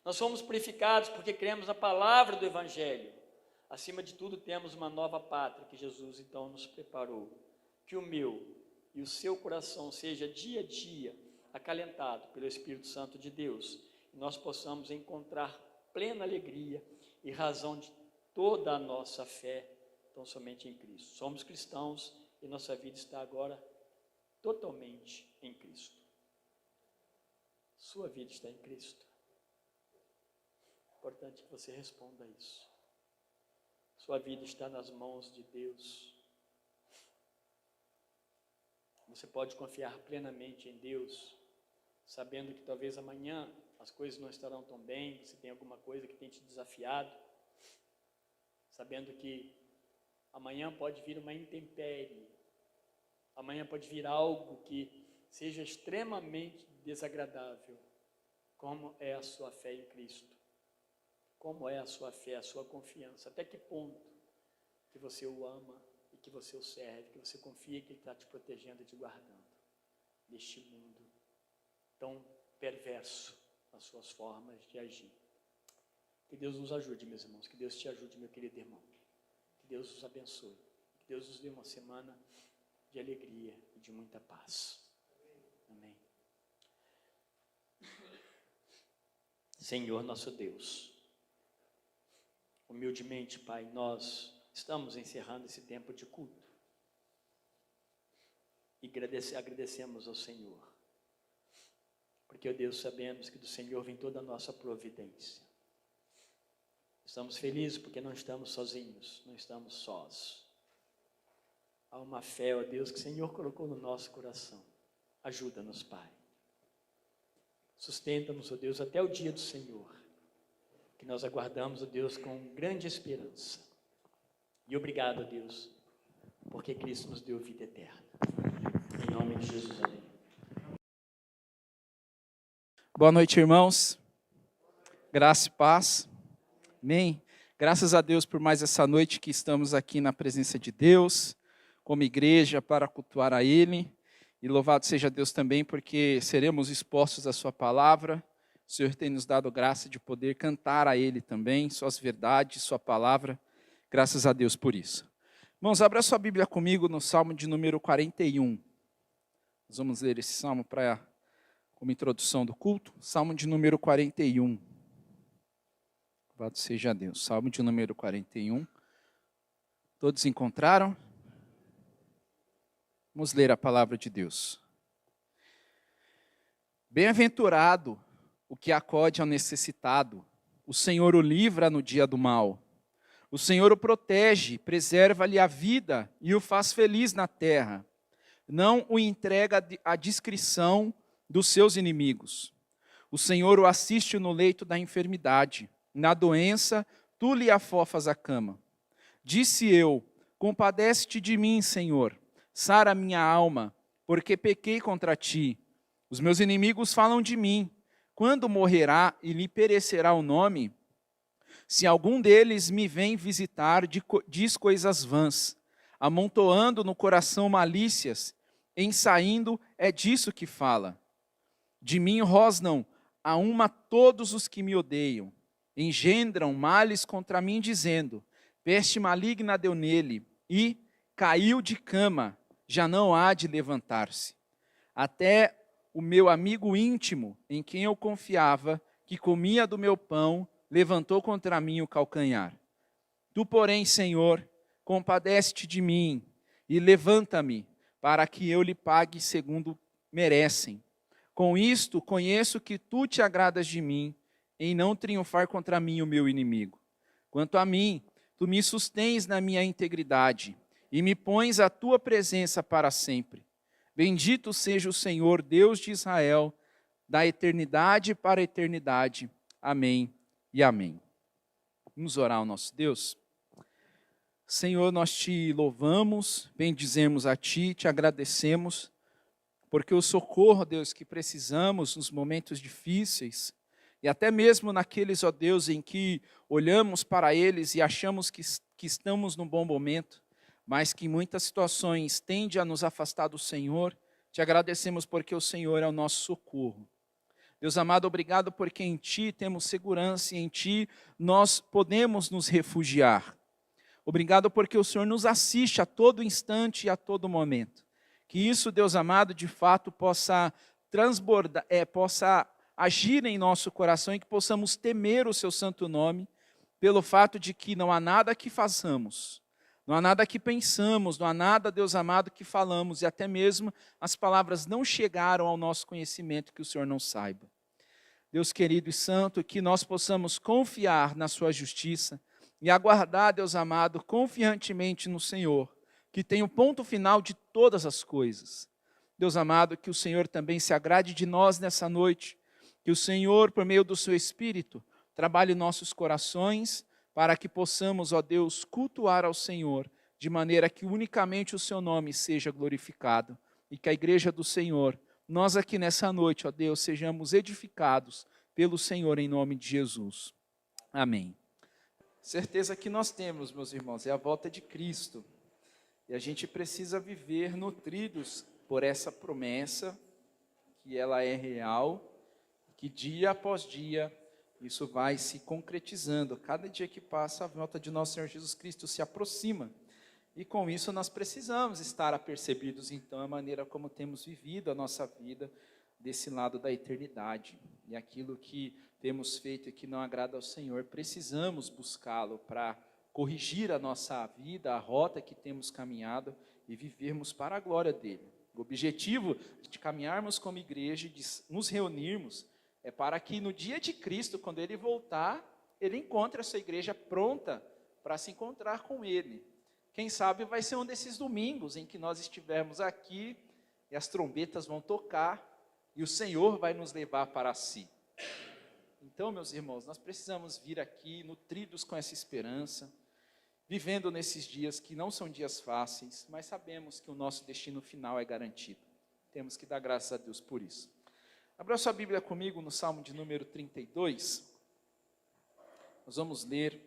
Nós fomos purificados porque cremos na palavra do Evangelho. Acima de tudo, temos uma nova pátria que Jesus então nos preparou. Que o meu e o seu coração seja dia a dia acalentado pelo Espírito Santo de Deus e nós possamos encontrar plena alegria e razão de toda a nossa fé, tão somente em Cristo. Somos cristãos e nossa vida está agora totalmente em Cristo. Sua vida está em Cristo. É importante que você responda a isso. Sua vida está nas mãos de Deus. Você pode confiar plenamente em Deus, sabendo que talvez amanhã as coisas não estarão tão bem, você tem alguma coisa que tem te desafiado, sabendo que amanhã pode vir uma intempérie, amanhã pode vir algo que seja extremamente desagradável. Como é a sua fé em Cristo? Como é a sua fé, a sua confiança? Até que ponto que você o ama e que você o serve, que você confia que Ele está te protegendo e te guardando deste mundo tão perverso nas suas formas de agir. Que Deus nos ajude, meus irmãos, que Deus te ajude, meu querido irmão. Que Deus os abençoe. Que Deus nos dê uma semana de alegria e de muita paz. Amém. Senhor nosso Deus, humildemente, Pai, nós estamos encerrando esse tempo de culto e agradecemos ao Senhor, porque, ó Deus, sabemos que do Senhor vem toda a nossa providência. Estamos felizes porque não estamos sozinhos, não estamos sós. Há uma fé, ó Deus, que o Senhor colocou no nosso coração. Ajuda-nos, Pai. Sustenta-nos, ó Deus, até o dia do Senhor, que nós aguardamos, ó Deus, com grande esperança. E obrigado, ó Deus, porque Cristo nos deu vida eterna. Em nome de Jesus, amém. Boa noite, irmãos. Graça e paz. Amém. Graças a Deus por mais essa noite que estamos aqui na presença de Deus, como igreja, para cultuar a Ele. E louvado seja Deus também, porque seremos expostos à sua palavra. O Senhor tem nos dado graça de poder cantar a Ele também, suas verdades, sua palavra. Graças a Deus por isso. Irmãos, abra sua Bíblia comigo no Salmo de número 41. Nós vamos ler esse salmo como introdução do culto. Salmo de número 41. Louvado seja Deus. Salmo de número 41. Todos encontraram? Vamos ler a palavra de Deus. Bem-aventurado o que acode ao necessitado. O Senhor o livra no dia do mal. O Senhor o protege, preserva-lhe a vida e o faz feliz na terra. Não o entrega à discrição dos seus inimigos. O Senhor o assiste no leito da enfermidade. Na doença, tu lhe afofas a cama. Disse eu, compadece-te de mim, Senhor. Sara minha alma, porque pequei contra ti. Os meus inimigos falam de mim. Quando morrerá e lhe perecerá o nome? Se algum deles me vem visitar, diz coisas vãs, amontoando no coração malícias, em saindo é disso que fala. De mim rosnam a uma todos os que me odeiam, engendram males contra mim, dizendo, peste maligna deu nele, e caiu de cama, já não há de levantar-se. Até o meu amigo íntimo, em quem eu confiava, que comia do meu pão, levantou contra mim o calcanhar. Tu, porém, Senhor, compadece-te de mim e levanta-me, para que eu lhe pague segundo merecem. Com isto, conheço que tu te agradas de mim, em não triunfar contra mim o meu inimigo. Quanto a mim, tu me sustens na minha integridade e me pões à tua presença para sempre. Bendito seja o Senhor, Deus de Israel, da eternidade para a eternidade. Amém e amém. Vamos orar ao nosso Deus? Senhor, nós te louvamos, bendizemos a ti, te agradecemos, porque o socorro, Deus, que precisamos nos momentos difíceis, e até mesmo naqueles, ó Deus, em que olhamos para eles e achamos que estamos num bom momento, mas que em muitas situações tende a nos afastar do Senhor, te agradecemos porque o Senhor é o nosso socorro. Deus amado, obrigado porque em Ti temos segurança e em Ti nós podemos nos refugiar. Obrigado porque o Senhor nos assiste a todo instante e a todo momento. Que isso, Deus amado, de fato possa transbordar, possa agir em nosso coração e que possamos temer o Seu santo nome, pelo fato de que não há nada que façamos, não há nada que pensamos, não há nada, Deus amado, que falamos, e até mesmo as palavras não chegaram ao nosso conhecimento que o Senhor não saiba. Deus querido e santo, que nós possamos confiar na sua justiça e aguardar, Deus amado, confiantemente no Senhor, que tem o ponto final de todas as coisas. Deus amado, que o Senhor também se agrade de nós nessa noite, que o Senhor, por meio do seu Espírito, trabalhe nossos corações, para que possamos, ó Deus, cultuar ao Senhor, de maneira que unicamente o seu nome seja glorificado, e que a igreja do Senhor, nós aqui nessa noite, ó Deus, sejamos edificados pelo Senhor em nome de Jesus. Amém. Certeza que nós temos, meus irmãos, é a volta de Cristo, e a gente precisa viver nutridos por essa promessa, que ela é real, que dia após dia, isso vai se concretizando. Cada dia que passa, a volta de nosso Senhor Jesus Cristo se aproxima. E com isso nós precisamos estar apercebidos, então, a maneira como temos vivido a nossa vida desse lado da eternidade. E aquilo que temos feito e que não agrada ao Senhor, precisamos buscá-lo para corrigir a nossa vida, a rota que temos caminhado e vivermos para a glória dele. O objetivo de caminharmos como igreja, de nos reunirmos, é para que no dia de Cristo, quando Ele voltar, Ele encontre essa igreja pronta para se encontrar com Ele. Quem sabe vai ser um desses domingos em que nós estivermos aqui e as trombetas vão tocar e o Senhor vai nos levar para si. Então, meus irmãos, nós precisamos vir aqui nutridos com essa esperança, vivendo nesses dias que não são dias fáceis, mas sabemos que o nosso destino final é garantido. Temos que dar graças a Deus por isso. Abra sua Bíblia comigo no Salmo de número 32. Nós vamos ler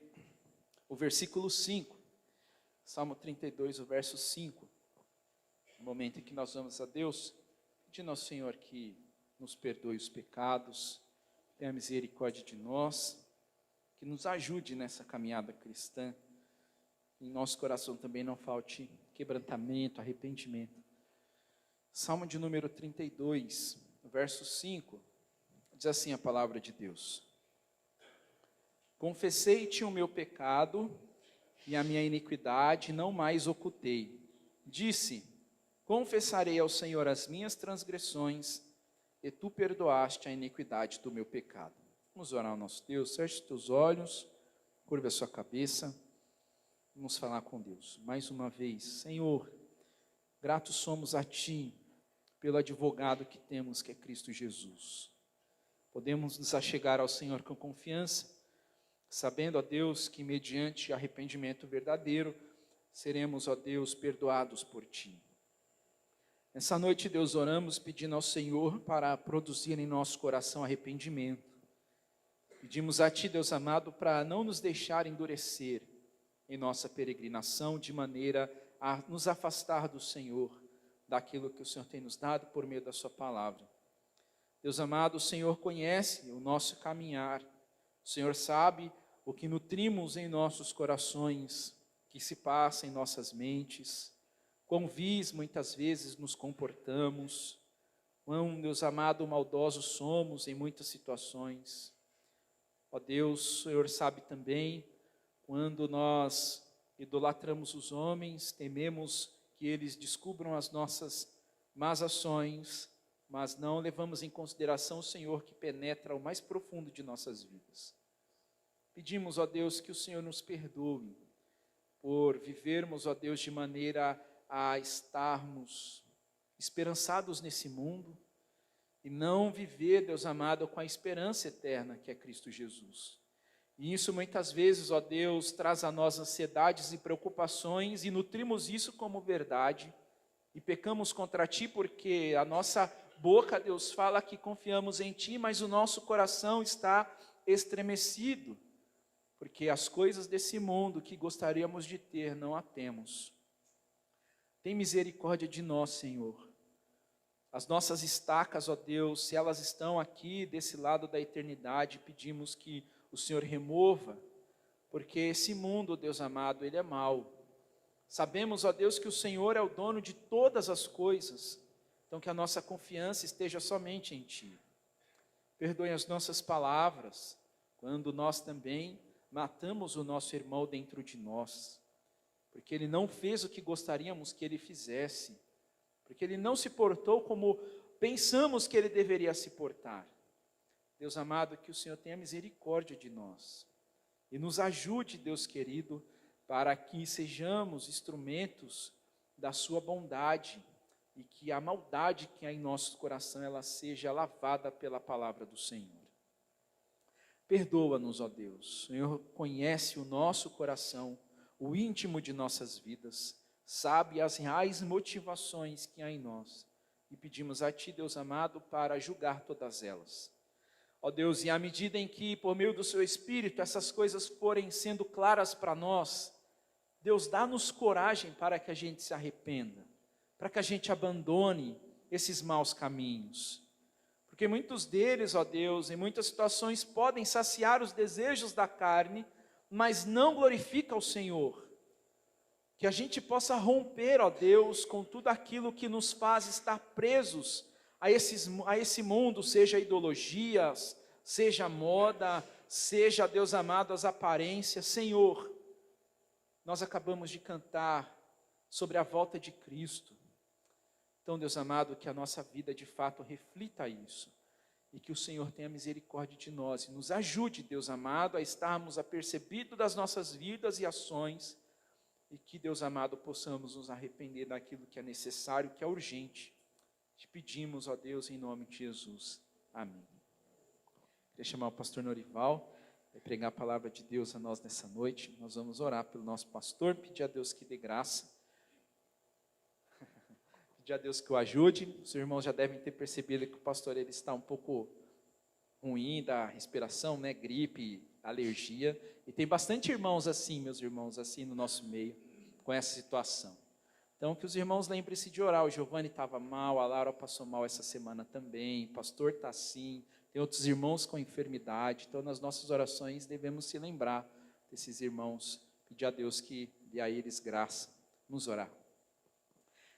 o versículo 5. Salmo 32, o verso 5. No momento em que nós vamos a Deus, pedindo ao Senhor que nos perdoe os pecados, tenha misericórdia de nós, que nos ajude nessa caminhada cristã. Em nosso coração também não falte quebrantamento, arrependimento. Salmo de número 32, verso 5, diz assim a palavra de Deus: Confessei-te o meu pecado e a minha iniquidade não mais ocultei. Disse: confessarei ao Senhor as minhas transgressões, e tu perdoaste a iniquidade do meu pecado. Vamos orar ao nosso Deus. Feche os teus olhos, curva a sua cabeça, vamos falar com Deus. Mais uma vez, Senhor, gratos somos a Ti, pelo advogado que temos, que é Cristo Jesus. Podemos nos achegar ao Senhor com confiança, sabendo, ó Deus, que mediante arrependimento verdadeiro, seremos, ó Deus, perdoados por Ti. Nessa noite, Deus, oramos pedindo ao Senhor para produzir em nosso coração arrependimento. Pedimos a Ti, Deus amado, para não nos deixar endurecer em nossa peregrinação, de maneira a nos afastar do Senhor, daquilo que o Senhor tem nos dado por meio da sua palavra. Deus amado, o Senhor conhece o nosso caminhar, o Senhor sabe o que nutrimos em nossos corações, que se passa em nossas mentes, quão vis muitas vezes nos comportamos, quão, Deus amado, maldosos somos em muitas situações. Ó Deus, o Senhor sabe também, quando nós idolatramos os homens, tememos que eles descubram as nossas más ações, mas não levamos em consideração o Senhor que penetra o mais profundo de nossas vidas. Pedimos, ó Deus, que o Senhor nos perdoe por vivermos, ó Deus, de maneira a estarmos esperançados nesse mundo e não viver, Deus amado, com a esperança eterna que é Cristo Jesus. E isso muitas vezes, ó Deus, traz a nós ansiedades e preocupações e nutrimos isso como verdade e pecamos contra Ti porque a nossa boca, Deus, fala que confiamos em Ti, mas o nosso coração está estremecido porque as coisas desse mundo que gostaríamos de ter não a temos. Tem misericórdia de nós, Senhor. As nossas estacas, ó Deus, se elas estão aqui desse lado da eternidade, pedimos que o Senhor remova, porque esse mundo, Deus amado, ele é mau. Sabemos, ó Deus, que o Senhor é o dono de todas as coisas, então que a nossa confiança esteja somente em Ti. Perdoe as nossas palavras, quando nós também matamos o nosso irmão dentro de nós, porque ele não fez o que gostaríamos que ele fizesse, porque ele não se portou como pensamos que ele deveria se portar. Deus amado, que o Senhor tenha misericórdia de nós e nos ajude, Deus querido, para que sejamos instrumentos da sua bondade e que a maldade que há em nosso coração ela seja lavada pela palavra do Senhor. Perdoa-nos, ó Deus. O Senhor conhece o nosso coração, o íntimo de nossas vidas, sabe as reais motivações que há em nós. E pedimos a Ti, Deus amado, para julgar todas elas. Ó Deus, e à medida em que, por meio do Seu Espírito, essas coisas forem sendo claras para nós, Deus, dá-nos coragem para que a gente se arrependa, para que a gente abandone esses maus caminhos. Porque muitos deles, ó Deus, em muitas situações podem saciar os desejos da carne, mas não glorifica o Senhor. Que a gente possa romper, ó Deus, com tudo aquilo que nos faz estar presos a esse mundo, seja ideologias, seja moda, seja, Deus amado, as aparências. Senhor, nós acabamos de cantar sobre a volta de Cristo. Então, Deus amado, que a nossa vida de fato reflita isso, e que o Senhor tenha misericórdia de nós, e nos ajude, Deus amado, a estarmos apercebidos das nossas vidas e ações, e que, Deus amado, possamos nos arrepender daquilo que é necessário, que é urgente. Te pedimos, ó Deus, em nome de Jesus. Amém. Queria chamar o pastor Norival, vai pregar a palavra de Deus a nós nessa noite. Nós vamos orar pelo nosso pastor, pedir a Deus que dê graça, pedir a Deus que o ajude. Os irmãos já devem ter percebido que o pastor ele está um pouco ruim da respiração, né? Gripe, alergia. E tem bastante irmãos assim, meus irmãos, assim no nosso meio, com essa situação. Então, que os irmãos lembrem-se de orar. O Giovanni estava mal, a Laura passou mal essa semana também, o pastor está assim, tem outros irmãos com enfermidade. Então, nas nossas orações, devemos se lembrar desses irmãos, pedir a Deus que dê a eles graça. Vamos orar.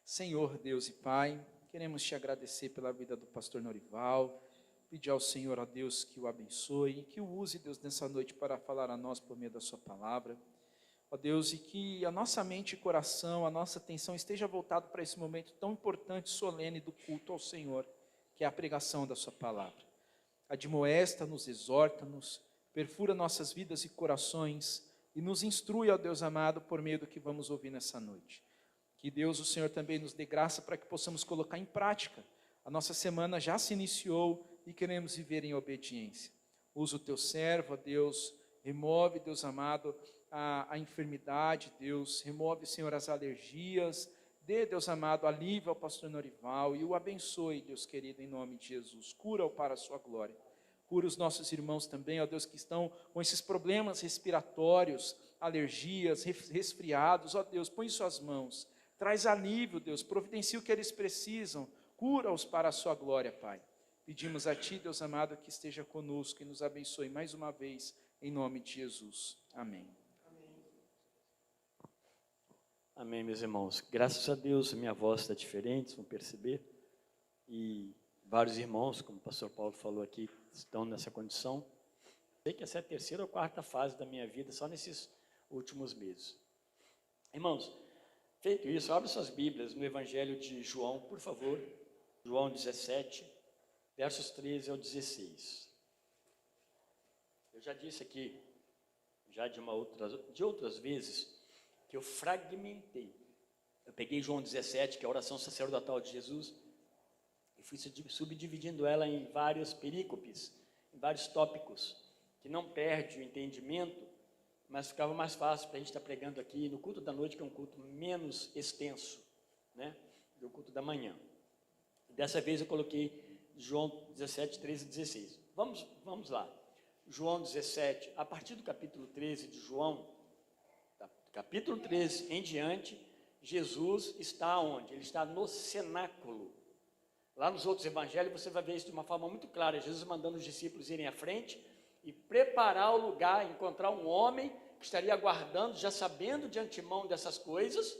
Senhor, Deus e Pai, queremos Te agradecer pela vida do pastor Norival, pedir ao Senhor, ó Deus, que o abençoe e que o use, Deus, nessa noite para falar a nós por meio da Sua palavra. Ó Deus, e que a nossa mente e coração, a nossa atenção esteja voltado para esse momento tão importante, solene do culto ao Senhor, que é a pregação da Sua palavra. Admoesta-nos, exorta-nos, perfura nossas vidas e corações e nos instrui, ó Deus amado, por meio do que vamos ouvir nessa noite. Que Deus, o Senhor, também nos dê graça para que possamos colocar em prática. A nossa semana já se iniciou e queremos viver em obediência. Usa o Teu servo, ó Deus, remove, Deus amado, a enfermidade, Deus, remove, Senhor, as alergias, dê, Deus amado, alívio ao pastor Norival e o abençoe, Deus querido, em nome de Jesus, cura-o para a sua glória, cura os nossos irmãos também, ó Deus, que estão com esses problemas respiratórios, alergias, resfriados, ó Deus, põe em suas mãos, traz alívio, Deus, providencia o que eles precisam, cura-os para a sua glória, Pai. Pedimos a Ti, Deus amado, que esteja conosco e nos abençoe mais uma vez, em nome de Jesus. Amém. Amém, meus irmãos. Graças a Deus, minha voz está diferente, vocês vão perceber. E vários irmãos, como o pastor Paulo falou aqui, estão nessa condição. Sei que essa é a terceira ou quarta fase da minha vida, só nesses últimos meses. Irmãos, feito isso, abra suas Bíblias no Evangelho de João, por favor. João 17, versos 13 ao 16. Eu já disse aqui, já de outras vezes, que eu fragmentei. Eu peguei João 17, que é a oração sacerdotal de Jesus, e fui subdividindo ela em vários perícopes, em vários tópicos, que não perde o entendimento, mas ficava mais fácil para a gente estar pregando aqui no culto da noite, que é um culto menos extenso, né, do culto da manhã. Dessa vez eu coloquei João 17, 13 e 16. Vamos lá. João 17, a partir do capítulo 13 de João, capítulo 13 em diante, Jesus está onde? Ele está no cenáculo. Lá nos outros evangelhos você vai ver isso de uma forma muito clara, Jesus mandando os discípulos irem à frente e preparar o lugar, encontrar um homem que estaria aguardando, já sabendo de antemão dessas coisas,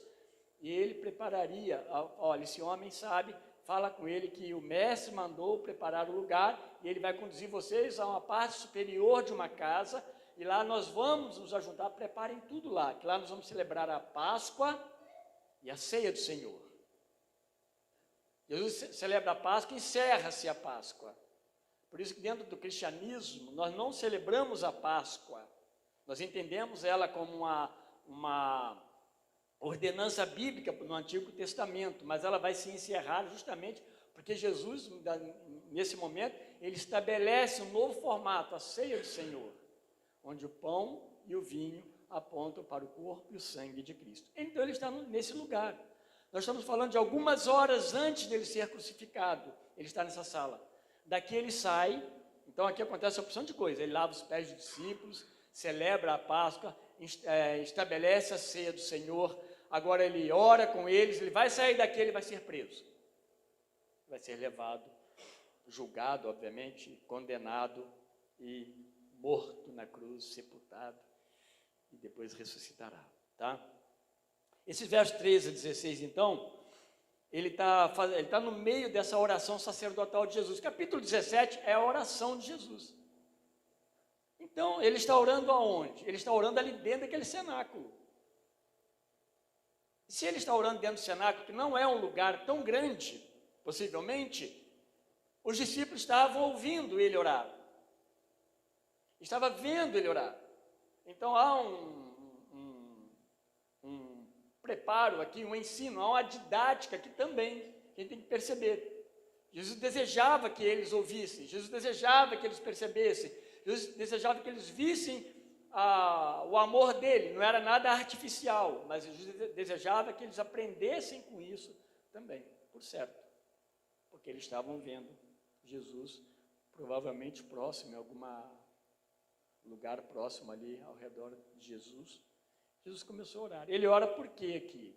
e ele prepararia, olha, esse homem sabe, fala com ele que o mestre mandou preparar o lugar, e ele vai conduzir vocês a uma parte superior de uma casa, e lá nós vamos nos ajuntar, preparem tudo lá, que lá nós vamos celebrar a Páscoa e a ceia do Senhor. Jesus celebra a Páscoa e encerra-se a Páscoa. Por isso que dentro do cristianismo, nós não celebramos a Páscoa, nós entendemos ela como uma ordenança bíblica no Antigo Testamento, mas ela vai se encerrar justamente porque Jesus, nesse momento, ele estabelece um novo formato, a ceia do Senhor, onde o pão e o vinho apontam para o corpo e o sangue de Cristo. Então ele está nesse lugar. Nós estamos falando de algumas horas antes dele ser crucificado, ele está nessa sala. Daqui ele sai, então aqui acontece uma opção de coisa, ele lava os pés dos discípulos, celebra a Páscoa, estabelece a ceia do Senhor, agora ele ora com eles, ele vai sair daqui, ele vai ser preso. Vai ser levado, julgado, obviamente, condenado e morto na cruz, sepultado, e depois ressuscitará, tá? Esses versos 13 a 16, então, ele tá no meio dessa oração sacerdotal de Jesus. Capítulo 17 é a oração de Jesus. Então, ele está orando aonde? Ele está orando ali dentro daquele cenáculo. Se ele está orando dentro do cenáculo, que não é um lugar tão grande, possivelmente, os discípulos estavam ouvindo ele orar. Estava vendo ele orar. Então, há um preparo aqui, um ensino, há uma didática aqui também, que a gente tem que perceber. Jesus desejava que eles ouvissem, Jesus desejava que eles percebessem, Jesus desejava que eles vissem o amor dele, não era nada artificial, mas Jesus desejava que eles aprendessem com isso também, por certo, porque eles estavam vendo Jesus provavelmente próximo, em algum lugar próximo ali ao redor de Jesus. Jesus começou a orar. Ele ora por quê aqui?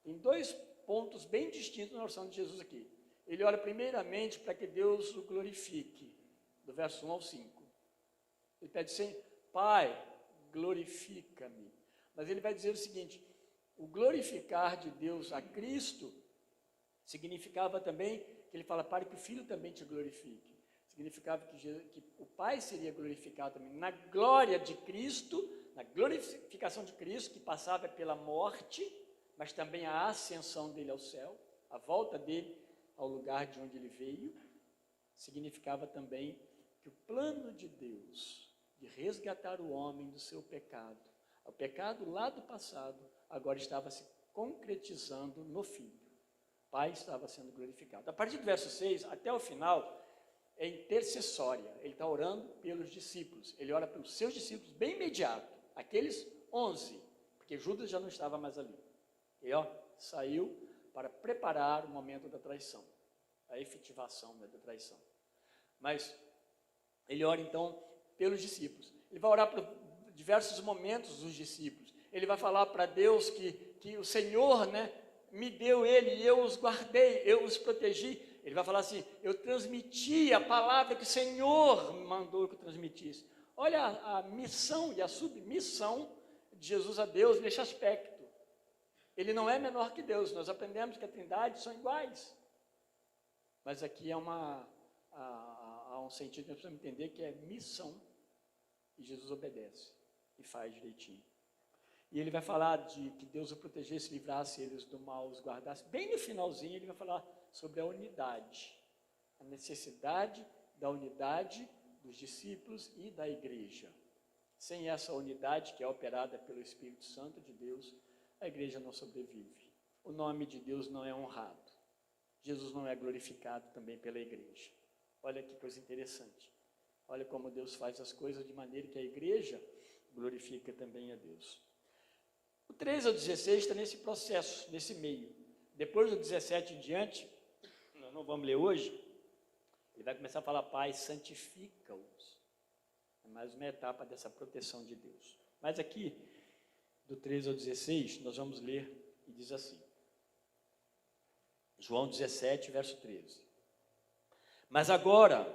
Tem dois pontos bem distintos na oração de Jesus aqui. Ele ora primeiramente para que Deus o glorifique, do verso 1 ao 5. Ele pede assim, Pai, glorifica-me. Mas ele vai dizer o seguinte, o glorificar de Deus a Cristo significava também, que ele fala, para que o Filho também te glorifique. Significava que o Pai seria glorificado também. Na glória de Cristo, na glorificação de Cristo, que passava pela morte, mas também a ascensão dele ao céu, a volta dele ao lugar de onde ele veio, significava também que o plano de Deus de resgatar o homem do seu pecado, o pecado lá do passado, agora estava se concretizando no Filho. O Pai estava sendo glorificado. A partir do verso 6 até o final, é intercessória. Ele está orando pelos discípulos. Ele ora pelos seus discípulos bem imediato, aqueles 11, porque Judas já não estava mais ali. E saiu para preparar o momento da traição, a efetivação da traição. Mas ele ora então pelos discípulos. Ele vai orar por diversos momentos dos discípulos. Ele vai falar para Deus que o Senhor, me deu ele e eu os guardei, eu os protegi. Ele vai falar assim, eu transmiti a palavra que o Senhor me mandou que eu transmitisse. Olha a missão e a submissão de Jesus a Deus nesse aspecto. Ele não é menor que Deus, nós aprendemos que a Trindade são iguais. Mas aqui é a há um sentido que nós precisamos entender que é missão, e Jesus obedece e faz direitinho. E ele vai falar de que Deus o protegesse, livrasse eles do mal, os guardasse. Bem no finalzinho ele vai falar sobre a unidade, a necessidade da unidade dos discípulos e da igreja. Sem essa unidade que é operada pelo Espírito Santo de Deus, a igreja não sobrevive. O nome de Deus não é honrado. Jesus não é glorificado também pela igreja. Olha que coisa interessante. Olha como Deus faz as coisas de maneira que a igreja glorifica também a Deus. O 13 ao 16 está nesse processo, nesse meio. Depois do 17 em diante, nós não vamos ler hoje, ele vai começar a falar: Pai, santifica-os. É mais uma etapa dessa proteção de Deus. Mas aqui, do 13 ao 16, nós vamos ler e diz assim. João 17, verso 13. Mas agora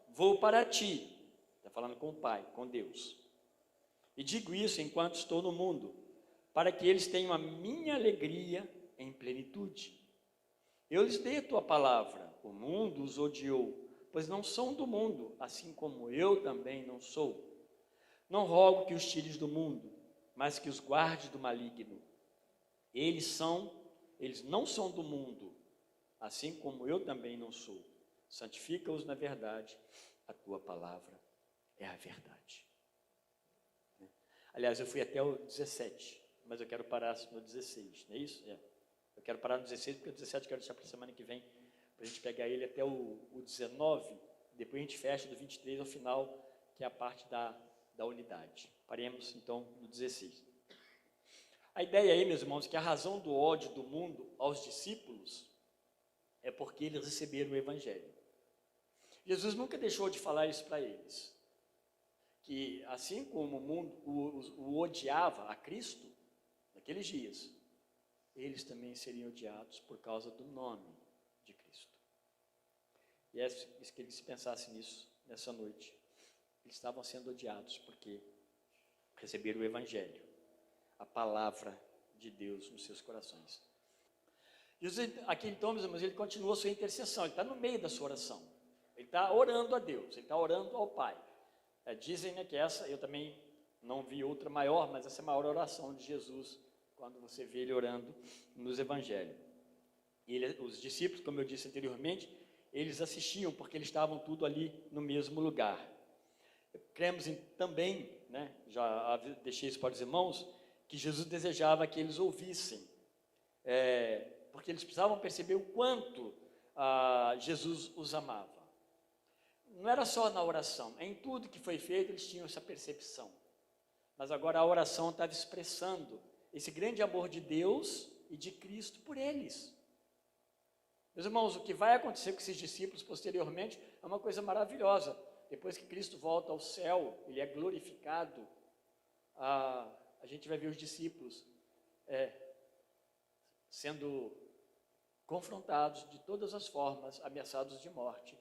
vou para ti, está falando com o Pai, com Deus, e digo isso enquanto estou no mundo, para que eles tenham a minha alegria em plenitude. Eu lhes dei a tua palavra, o mundo os odiou, pois não são do mundo, assim como eu também não sou. Não rogo que os tires do mundo, mas que os guardes do maligno. Eles não são do mundo, assim como eu também não sou. Santifica-os na verdade, a tua palavra é a verdade. Aliás, eu fui até o 17, mas eu quero parar no 16, não é isso? Eu quero parar no 16, porque o 17 eu quero deixar para a semana que vem, para a gente pegar ele até o 19, depois a gente fecha do 23 ao final, que é a parte da unidade. Paremos então no 16. A ideia aí, meus irmãos, que a razão do ódio do mundo aos discípulos é porque eles receberam o Evangelho. Jesus nunca deixou de falar isso para eles, que assim como o mundo o odiava a Cristo, naqueles dias, eles também seriam odiados por causa do nome de Cristo. E é isso que eles pensassem nisso nessa noite. Eles estavam sendo odiados porque receberam o Evangelho, a palavra de Deus nos seus corações. Jesus, aqui então, meus irmãos, ele continua a sua intercessão, ele está no meio da sua oração. Ele está orando a Deus, ele está orando ao Pai. Dizem, né, que essa, eu também não vi outra maior, mas essa é a maior oração de Jesus, quando você vê ele orando nos Evangelhos. Os discípulos, como eu disse anteriormente, eles assistiam, porque eles estavam tudo ali no mesmo lugar. Cremos também, né, já deixei isso para os irmãos, que Jesus desejava que eles ouvissem, porque eles precisavam perceber o quanto Jesus os amava. Não era só na oração, em tudo que foi feito eles tinham essa percepção. Mas agora a oração estava expressando esse grande amor de Deus e de Cristo por eles. Meus irmãos, o que vai acontecer com esses discípulos posteriormente é uma coisa maravilhosa. Depois que Cristo volta ao céu, ele é glorificado, a gente vai ver os discípulos sendo confrontados de todas as formas, ameaçados de morte,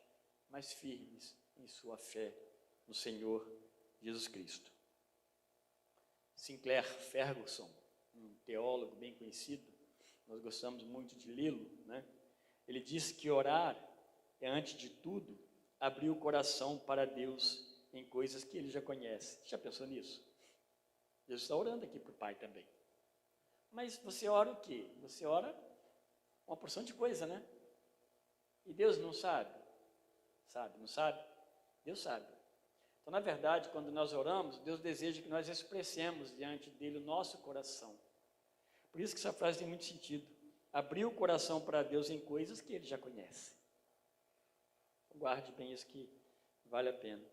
mas firmes em sua fé no Senhor Jesus Cristo. Sinclair Ferguson, um teólogo bem conhecido, nós gostamos muito de lê-lo, né? Ele disse que orar é, antes de tudo, abrir o coração para Deus em coisas que ele já conhece. Já pensou nisso? Jesus está orando aqui para o Pai também. Mas você ora o quê? Você ora uma porção de coisa, né? E Deus não sabe? Sabe, não sabe? Deus sabe. Então, na verdade, quando nós oramos, Deus deseja que nós expressemos diante dele o nosso coração. Por isso que essa frase tem muito sentido. Abrir o coração para Deus em coisas que ele já conhece. Guarde bem isso, que vale a pena.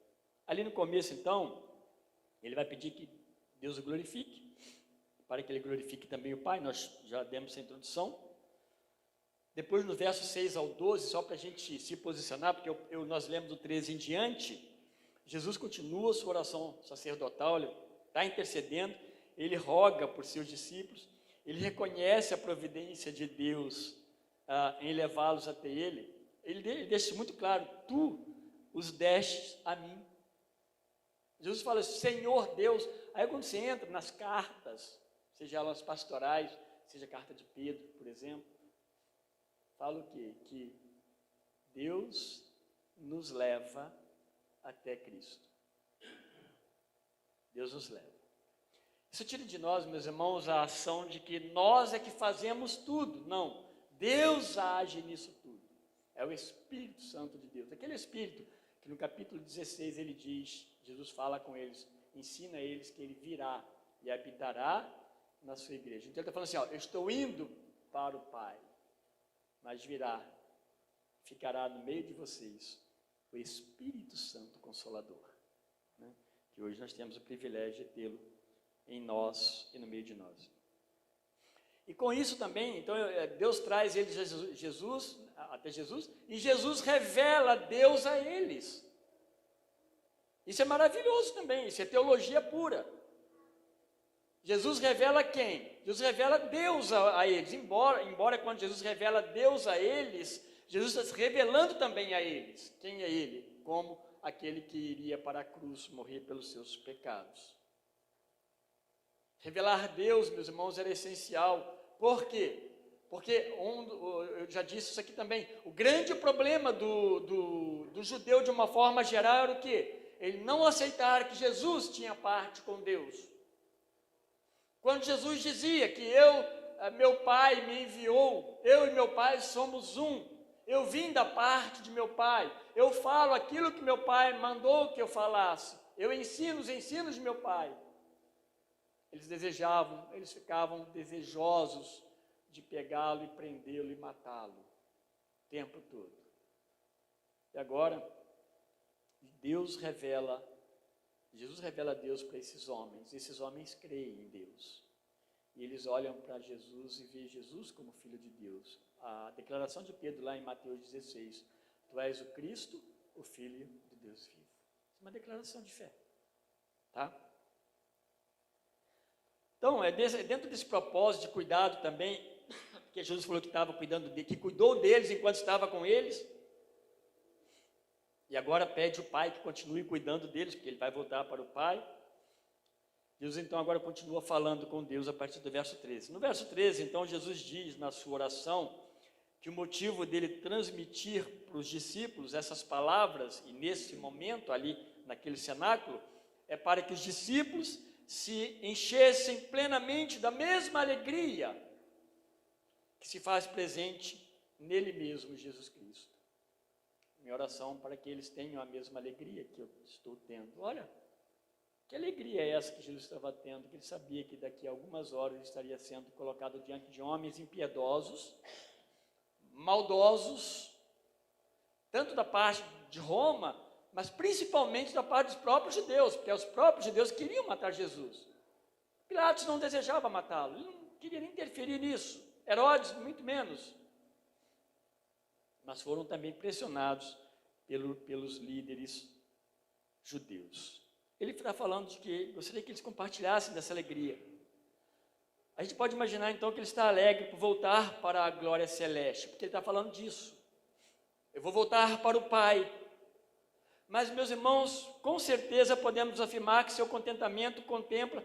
Ali no começo, então, ele vai pedir que Deus o glorifique, para que ele glorifique também o Pai. Nós já demos essa introdução. Depois, no verso 6 ao 12, só para a gente se posicionar, porque nós lemos do 13 em diante, Jesus continua a sua oração sacerdotal, ele está intercedendo, ele roga por seus discípulos, ele reconhece a providência de Deus em levá-los até ele. Ele deixa muito claro: tu os destes a mim. Jesus fala: Senhor Deus. Aí quando você entra nas cartas, seja elas pastorais, seja a carta de Pedro, por exemplo, fala o quê? Que Deus nos leva até Cristo. Deus nos leva. Isso tira de nós, meus irmãos, a ação de que nós é que fazemos tudo. Não, Deus age nisso tudo. É o Espírito Santo de Deus. Aquele Espírito que no capítulo 16 ele diz, Jesus fala com eles, ensina eles que ele virá e habitará na sua igreja. Então ele está falando assim, eu estou indo para o Pai, mas virá, ficará no meio de vocês o Espírito Santo Consolador, né? Que hoje nós temos o privilégio de tê-lo em nós e no meio de nós. E com isso também, então Deus traz eles até Jesus, e Jesus revela Deus a eles. Isso é maravilhoso também, isso é teologia pura. Jesus revela quem? Jesus revela Deus a eles, embora quando Jesus revela Deus a eles, Jesus está se revelando também a eles. Quem é ele? Como aquele que iria para a cruz morrer pelos seus pecados. Revelar Deus, meus irmãos, era essencial. Por quê? Porque, eu já disse isso aqui também, o grande problema do judeu, de uma forma geral, era o quê? Ele não aceitar que Jesus tinha parte com Deus. Quando Jesus dizia que meu Pai me enviou, eu e meu Pai somos um, eu vim da parte de meu Pai, eu falo aquilo que meu Pai mandou que eu falasse, eu ensino os ensinos de meu Pai. Eles ficavam desejosos de pegá-lo e prendê-lo e matá-lo o tempo todo. E agora, Jesus revela Deus para esses homens creem em Deus. E eles olham para Jesus e veem Jesus como Filho de Deus. A declaração de Pedro lá em Mateus 16, tu és o Cristo, o Filho de Deus vivo. Isso é uma declaração de fé, tá? Então, dentro desse propósito de cuidado também, que Jesus falou que estava cuidando que cuidou deles enquanto estava com eles, e agora pede o Pai que continue cuidando deles, porque ele vai voltar para o Pai. Jesus então agora continua falando com Deus a partir do verso 13. No verso 13, então, Jesus diz na sua oração que o motivo dele transmitir para os discípulos essas palavras, e nesse momento ali, naquele cenáculo, é para que os discípulos se enchessem plenamente da mesma alegria que se faz presente nele mesmo, Jesus Cristo. Minha oração para que eles tenham a mesma alegria que eu estou tendo. Olha, que alegria é essa que Jesus estava tendo, que ele sabia que daqui a algumas horas ele estaria sendo colocado diante de homens impiedosos, maldosos, tanto da parte de Roma, mas principalmente da parte dos próprios judeus, porque os próprios judeus queriam matar Jesus. Pilatos não desejava matá-lo, ele não queria nem interferir nisso, Herodes muito menos. Mas foram também pressionados pelos líderes judeus. Ele está falando de que gostaria que eles compartilhassem dessa alegria. A gente pode imaginar então que ele está alegre por voltar para a glória celeste, porque ele está falando disso. Eu vou voltar para o Pai. Mas, meus irmãos, com certeza podemos afirmar que seu contentamento contempla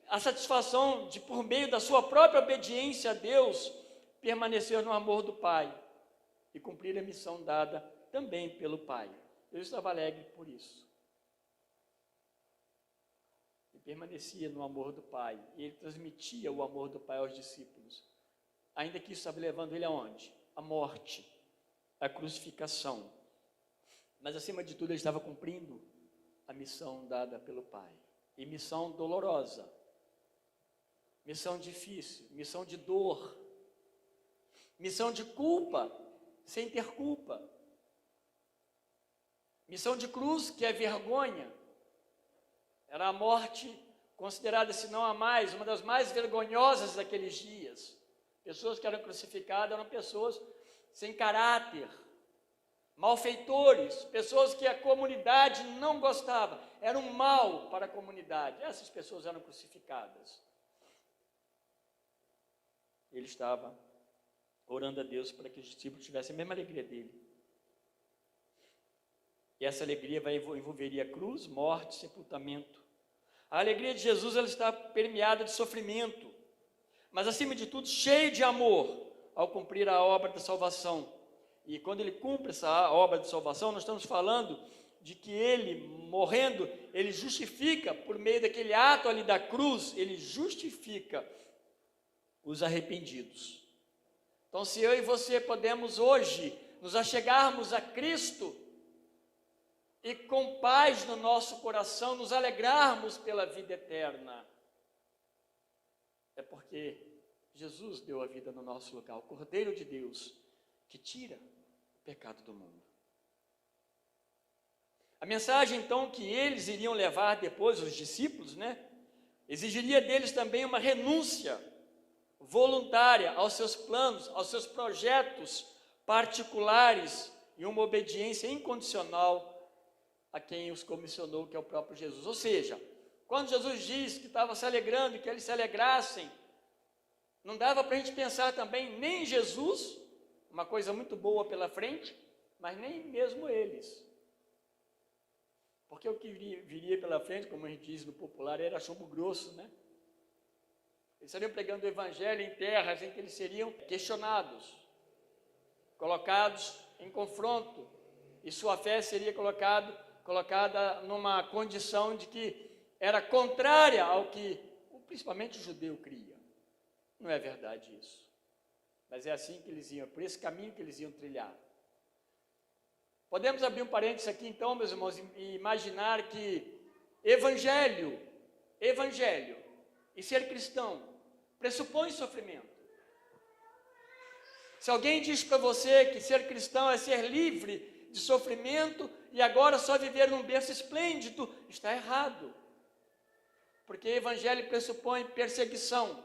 a satisfação de, por meio da sua própria obediência a Deus, permanecer no amor do Pai e cumprir a missão dada também pelo Pai. Eu estava alegre por isso. Ele permanecia no amor do Pai, e ele transmitia o amor do Pai aos discípulos, ainda que isso estava levando ele aonde? A morte, a crucificação. Mas, acima de tudo, ele estava cumprindo a missão dada pelo Pai. E missão dolorosa, missão difícil, missão de dor, missão de culpa, sem ter culpa, missão de cruz, que é vergonha. Era a morte considerada, se não a mais, uma das mais vergonhosas daqueles dias. Pessoas que eram crucificadas eram pessoas sem caráter, malfeitores, pessoas que a comunidade não gostava, eram um mal para a comunidade. Essas pessoas eram crucificadas. Ele estava orando a Deus para que os discípulos tivessem a mesma alegria dele. E essa alegria envolveria cruz, morte, sepultamento. A alegria de Jesus, ela está permeada de sofrimento, mas acima de tudo cheio de amor ao cumprir a obra da salvação. E quando ele cumpre essa obra de salvação, nós estamos falando de que ele, morrendo, ele justifica, por meio daquele ato ali da cruz, ele justifica os arrependidos. Então, se eu e você podemos hoje nos achegarmos a Cristo e com paz no nosso coração nos alegrarmos pela vida eterna, é porque Jesus deu a vida no nosso lugar, o Cordeiro de Deus, que tira o pecado do mundo. A mensagem, então, que eles iriam levar depois, os discípulos, exigiria deles também uma renúncia voluntária aos seus planos, aos seus projetos particulares e uma obediência incondicional a quem os comissionou, que é o próprio Jesus. Ou seja, quando Jesus disse que estava se alegrando e que eles se alegrassem, não dava para a gente pensar também nem em Jesus, uma coisa muito boa pela frente, mas nem mesmo eles. Porque o que viria pela frente, como a gente diz no popular, era chumbo grosso, Eles estariam pregando o evangelho em terras em que eles seriam questionados, colocados em confronto, e sua fé seria colocada numa condição de que era contrária ao que principalmente o judeu cria. Não é verdade isso, mas é assim que eles iam, por esse caminho que eles iam trilhar. Podemos abrir um parênteses aqui então, meus irmãos, e imaginar que evangelho e ser cristão pressupõe sofrimento. Se alguém diz para você que ser cristão é ser livre de sofrimento e agora só viver num berço esplêndido, está errado. Porque evangelho pressupõe perseguição.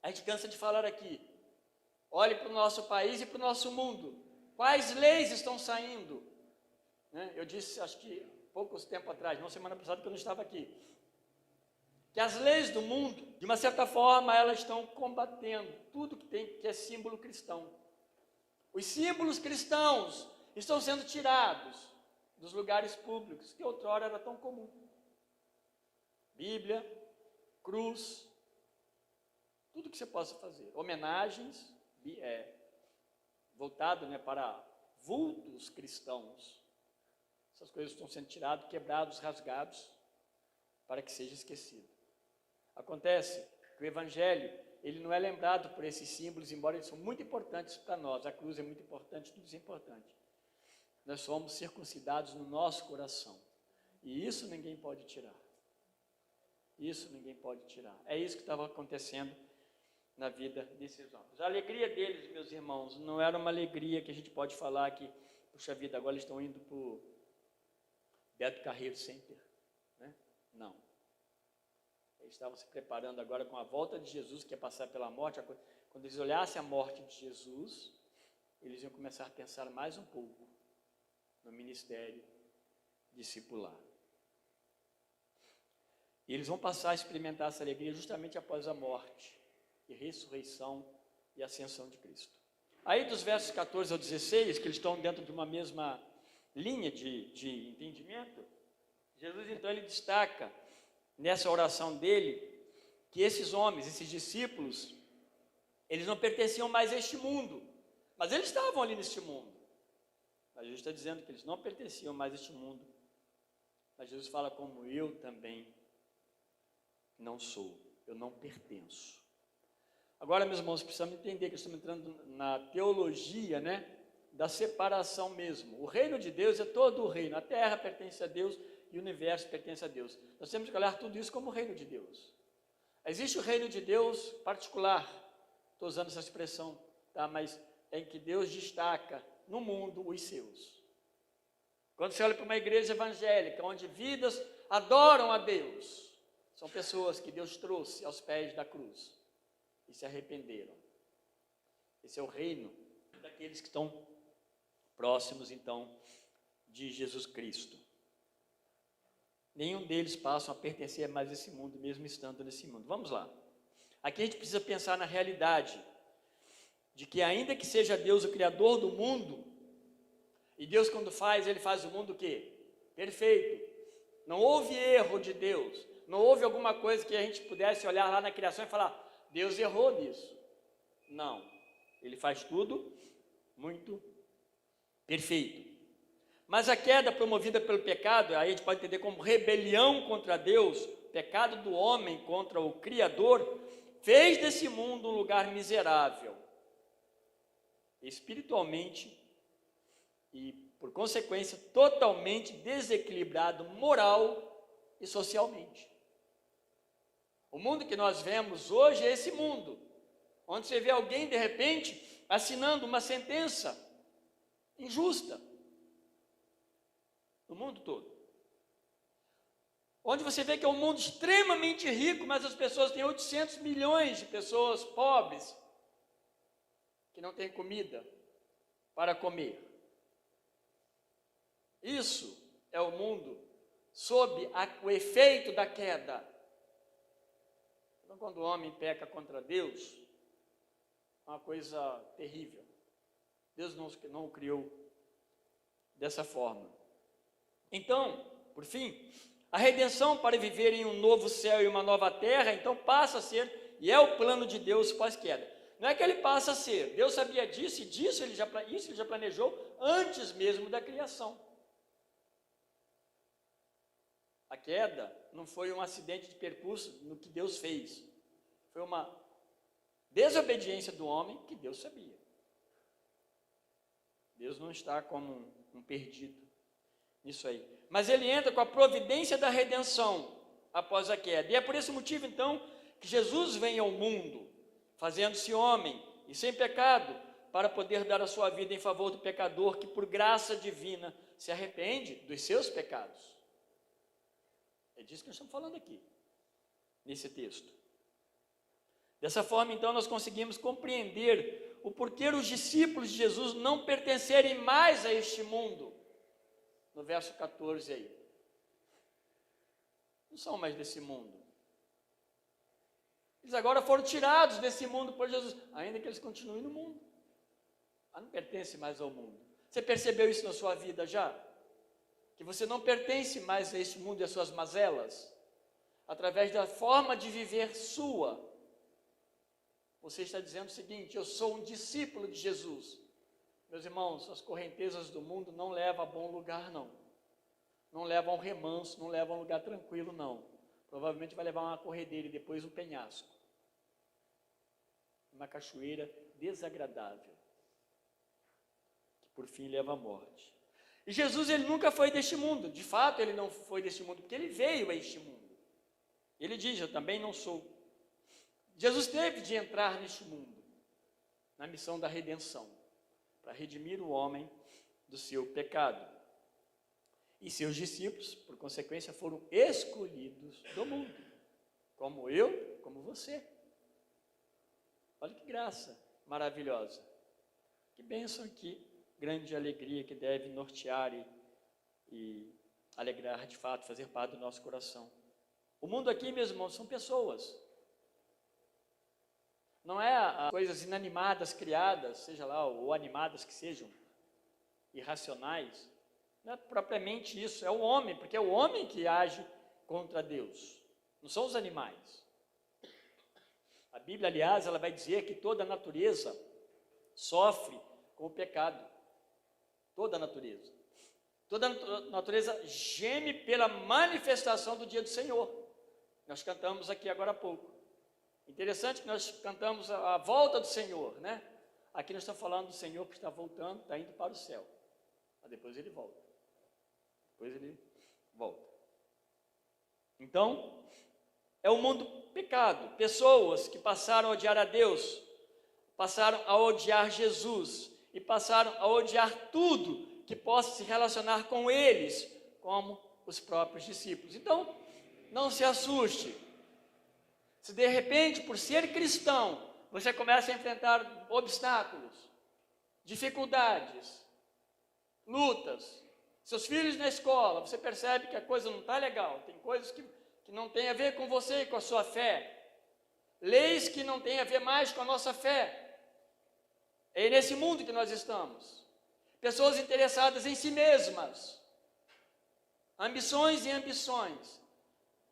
A gente cansa de falar aqui. Olhe para o nosso país e para o nosso mundo. Quais leis estão saindo? Eu disse, acho que poucos tempo atrás, não semana passada que eu não estava aqui, que as leis do mundo, de uma certa forma, elas estão combatendo tudo que é símbolo cristão. Os símbolos cristãos estão sendo tirados dos lugares públicos, que outrora era tão comum. Bíblia, cruz, tudo que você possa fazer. Homenagens, voltado para vultos cristãos. Essas coisas estão sendo tiradas, quebrados, rasgados, para que seja esquecido. Acontece que o evangelho, ele não é lembrado por esses símbolos, embora eles são muito importantes para nós. A cruz é muito importante, tudo isso é importante. Nós somos circuncidados no nosso coração. E isso ninguém pode tirar. Isso ninguém pode tirar. É isso que estava acontecendo na vida desses homens. A alegria deles, meus irmãos, não era uma alegria que a gente pode falar que, puxa vida, agora eles estão indo para o Beto Carreiro Center. Não. Eles estavam se preparando agora com a volta de Jesus, que ia passar pela morte. Quando eles olhassem a morte de Jesus, eles iam começar a pensar mais um pouco no ministério discipular. E eles vão passar a experimentar essa alegria justamente após a morte, e ressurreição e ascensão de Cristo. Aí dos versos 14 ao 16, que eles estão dentro de uma mesma linha de entendimento, Jesus então ele destaca nessa oração dele que esses homens, esses discípulos, eles não pertenciam mais a este mundo, mas eles estavam ali neste mundo. Mas Jesus está dizendo que eles não pertenciam mais a este mundo. Mas Jesus fala como eu também não sou, eu não pertenço. Agora, meus irmãos, precisamos entender que estamos entrando na teologia, da separação mesmo. O reino de Deus é todo o reino, a terra pertence a Deus e o universo pertence a Deus. Nós temos que olhar tudo isso como o reino de Deus. Existe o reino de Deus particular, estou usando essa expressão, mas é em que Deus destaca no mundo os seus. Quando você olha para uma igreja evangélica, onde vidas adoram a Deus, são pessoas que Deus trouxe aos pés da cruz e se arrependeram. Esse é o reino daqueles que estão próximos, então, de Jesus Cristo. Nenhum deles passam a pertencer mais a esse mundo, mesmo estando nesse mundo. Vamos lá. Aqui a gente precisa pensar na realidade de que, ainda que seja Deus o Criador do mundo, e Deus quando faz, Ele faz o mundo o quê? Perfeito. Não houve erro de Deus. Não houve alguma coisa que a gente pudesse olhar lá na criação e falar, Deus errou nisso. Não. Ele faz tudo muito perfeito. Mas a queda promovida pelo pecado, aí a gente pode entender como rebelião contra Deus, pecado do homem contra o Criador, fez desse mundo um lugar miserável, espiritualmente e, por consequência, totalmente desequilibrado moral e socialmente. O mundo que nós vemos hoje é esse mundo, onde você vê alguém, de repente, assinando uma sentença injusta, no mundo todo. Onde você vê que é um mundo extremamente rico, mas as pessoas têm 800 milhões de pessoas pobres, que não têm comida para comer. Isso é o mundo sob o efeito da queda. Então, quando o homem peca contra Deus, é uma coisa terrível. Deus não o criou dessa forma. Então, por fim, a redenção para viver em um novo céu e uma nova terra, então passa a ser, e é o plano de Deus pós-queda. Não é que ele passa a ser, Deus sabia disso, e isso ele já planejou antes mesmo da criação. A queda não foi um acidente de percurso no que Deus fez, foi uma desobediência do homem que Deus sabia. Deus não está como um perdido nisso aí. Mas ele entra com a providência da redenção após a queda. E é por esse motivo, então, que Jesus vem ao mundo, fazendo-se homem e sem pecado, para poder dar a sua vida em favor do pecador que, por graça divina, se arrepende dos seus pecados. É disso que nós estamos falando aqui, nesse texto. Dessa forma, então, nós conseguimos compreender o porquê os discípulos de Jesus não pertencerem mais a este mundo. No verso 14 aí. Não são mais desse mundo. Eles agora foram tirados desse mundo por Jesus, ainda que eles continuem no mundo. Mas não pertencem mais ao mundo. Você percebeu isso na sua vida já? Que você não pertence mais a esse mundo e às suas mazelas? Através da forma de viver sua. Você está dizendo o seguinte: eu sou um discípulo de Jesus. Meus irmãos, as correntezas do mundo não levam a bom lugar, não. Não levam a um remanso, não levam a um lugar tranquilo, não. Provavelmente vai levar uma corredeira e depois um penhasco. Uma cachoeira desagradável, que por fim leva à morte. E Jesus, ele nunca foi deste mundo. De fato, ele não foi deste mundo, porque ele veio a este mundo. Ele diz: eu também não sou. Jesus teve de entrar neste mundo, na missão da redenção, para redimir o homem do seu pecado. E seus discípulos, por consequência, foram escolhidos do mundo, como eu, como você. Olha que graça maravilhosa, que bênção, que grande alegria que deve nortear e alegrar de fato, fazer parte do nosso coração. O mundo aqui, meus irmãos, são pessoas. Não é coisas inanimadas criadas, seja lá, ou animadas que sejam, irracionais. Não é propriamente isso, é o homem, porque é o homem que age contra Deus, não são os animais. A Bíblia, aliás, ela vai dizer que toda a natureza sofre com o pecado. Toda a natureza. Toda a natureza geme pela manifestação do dia do Senhor. Nós cantamos aqui agora há pouco. Interessante que nós cantamos a volta do Senhor, né? Aqui nós estamos falando do Senhor que está voltando, está indo para o céu. Mas depois ele volta. Depois ele volta. Então, é o mundo pecado. Pessoas que passaram a odiar a Deus, passaram a odiar Jesus e passaram a odiar tudo que possa se relacionar com eles, como os próprios discípulos. Então, não se assuste. Se de repente, por ser cristão, você começa a enfrentar obstáculos, dificuldades, lutas, seus filhos na escola, você percebe que a coisa não está legal, tem coisas que não tem a ver com você e com a sua fé, leis que não têm a ver mais com a nossa fé. É nesse mundo que nós estamos. Pessoas interessadas em si mesmas, ambições e ambições.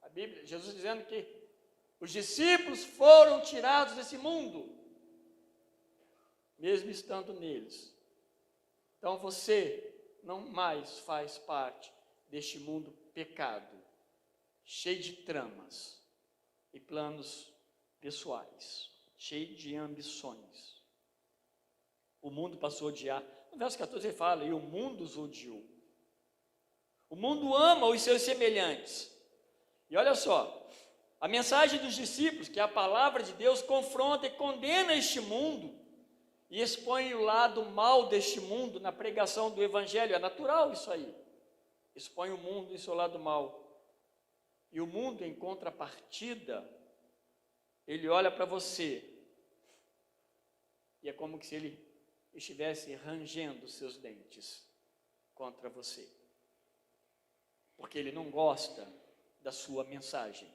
A Bíblia, Jesus dizendo que os discípulos foram tirados desse mundo, mesmo estando neles. Então você não mais faz parte deste mundo pecado, cheio de tramas e planos pessoais, cheio de ambições. O mundo passou a odiar. No verso 14 ele fala, e o mundo os odiou. O mundo ama os seus semelhantes. E olha só, a mensagem dos discípulos, que é a palavra de Deus, confronta e condena este mundo e expõe o lado mal deste mundo na pregação do evangelho. É natural isso aí. Expõe o mundo em seu lado mal. E o mundo, em contrapartida, ele olha para você e é como se ele estivesse rangendo seus dentes contra você, porque ele não gosta da sua mensagem.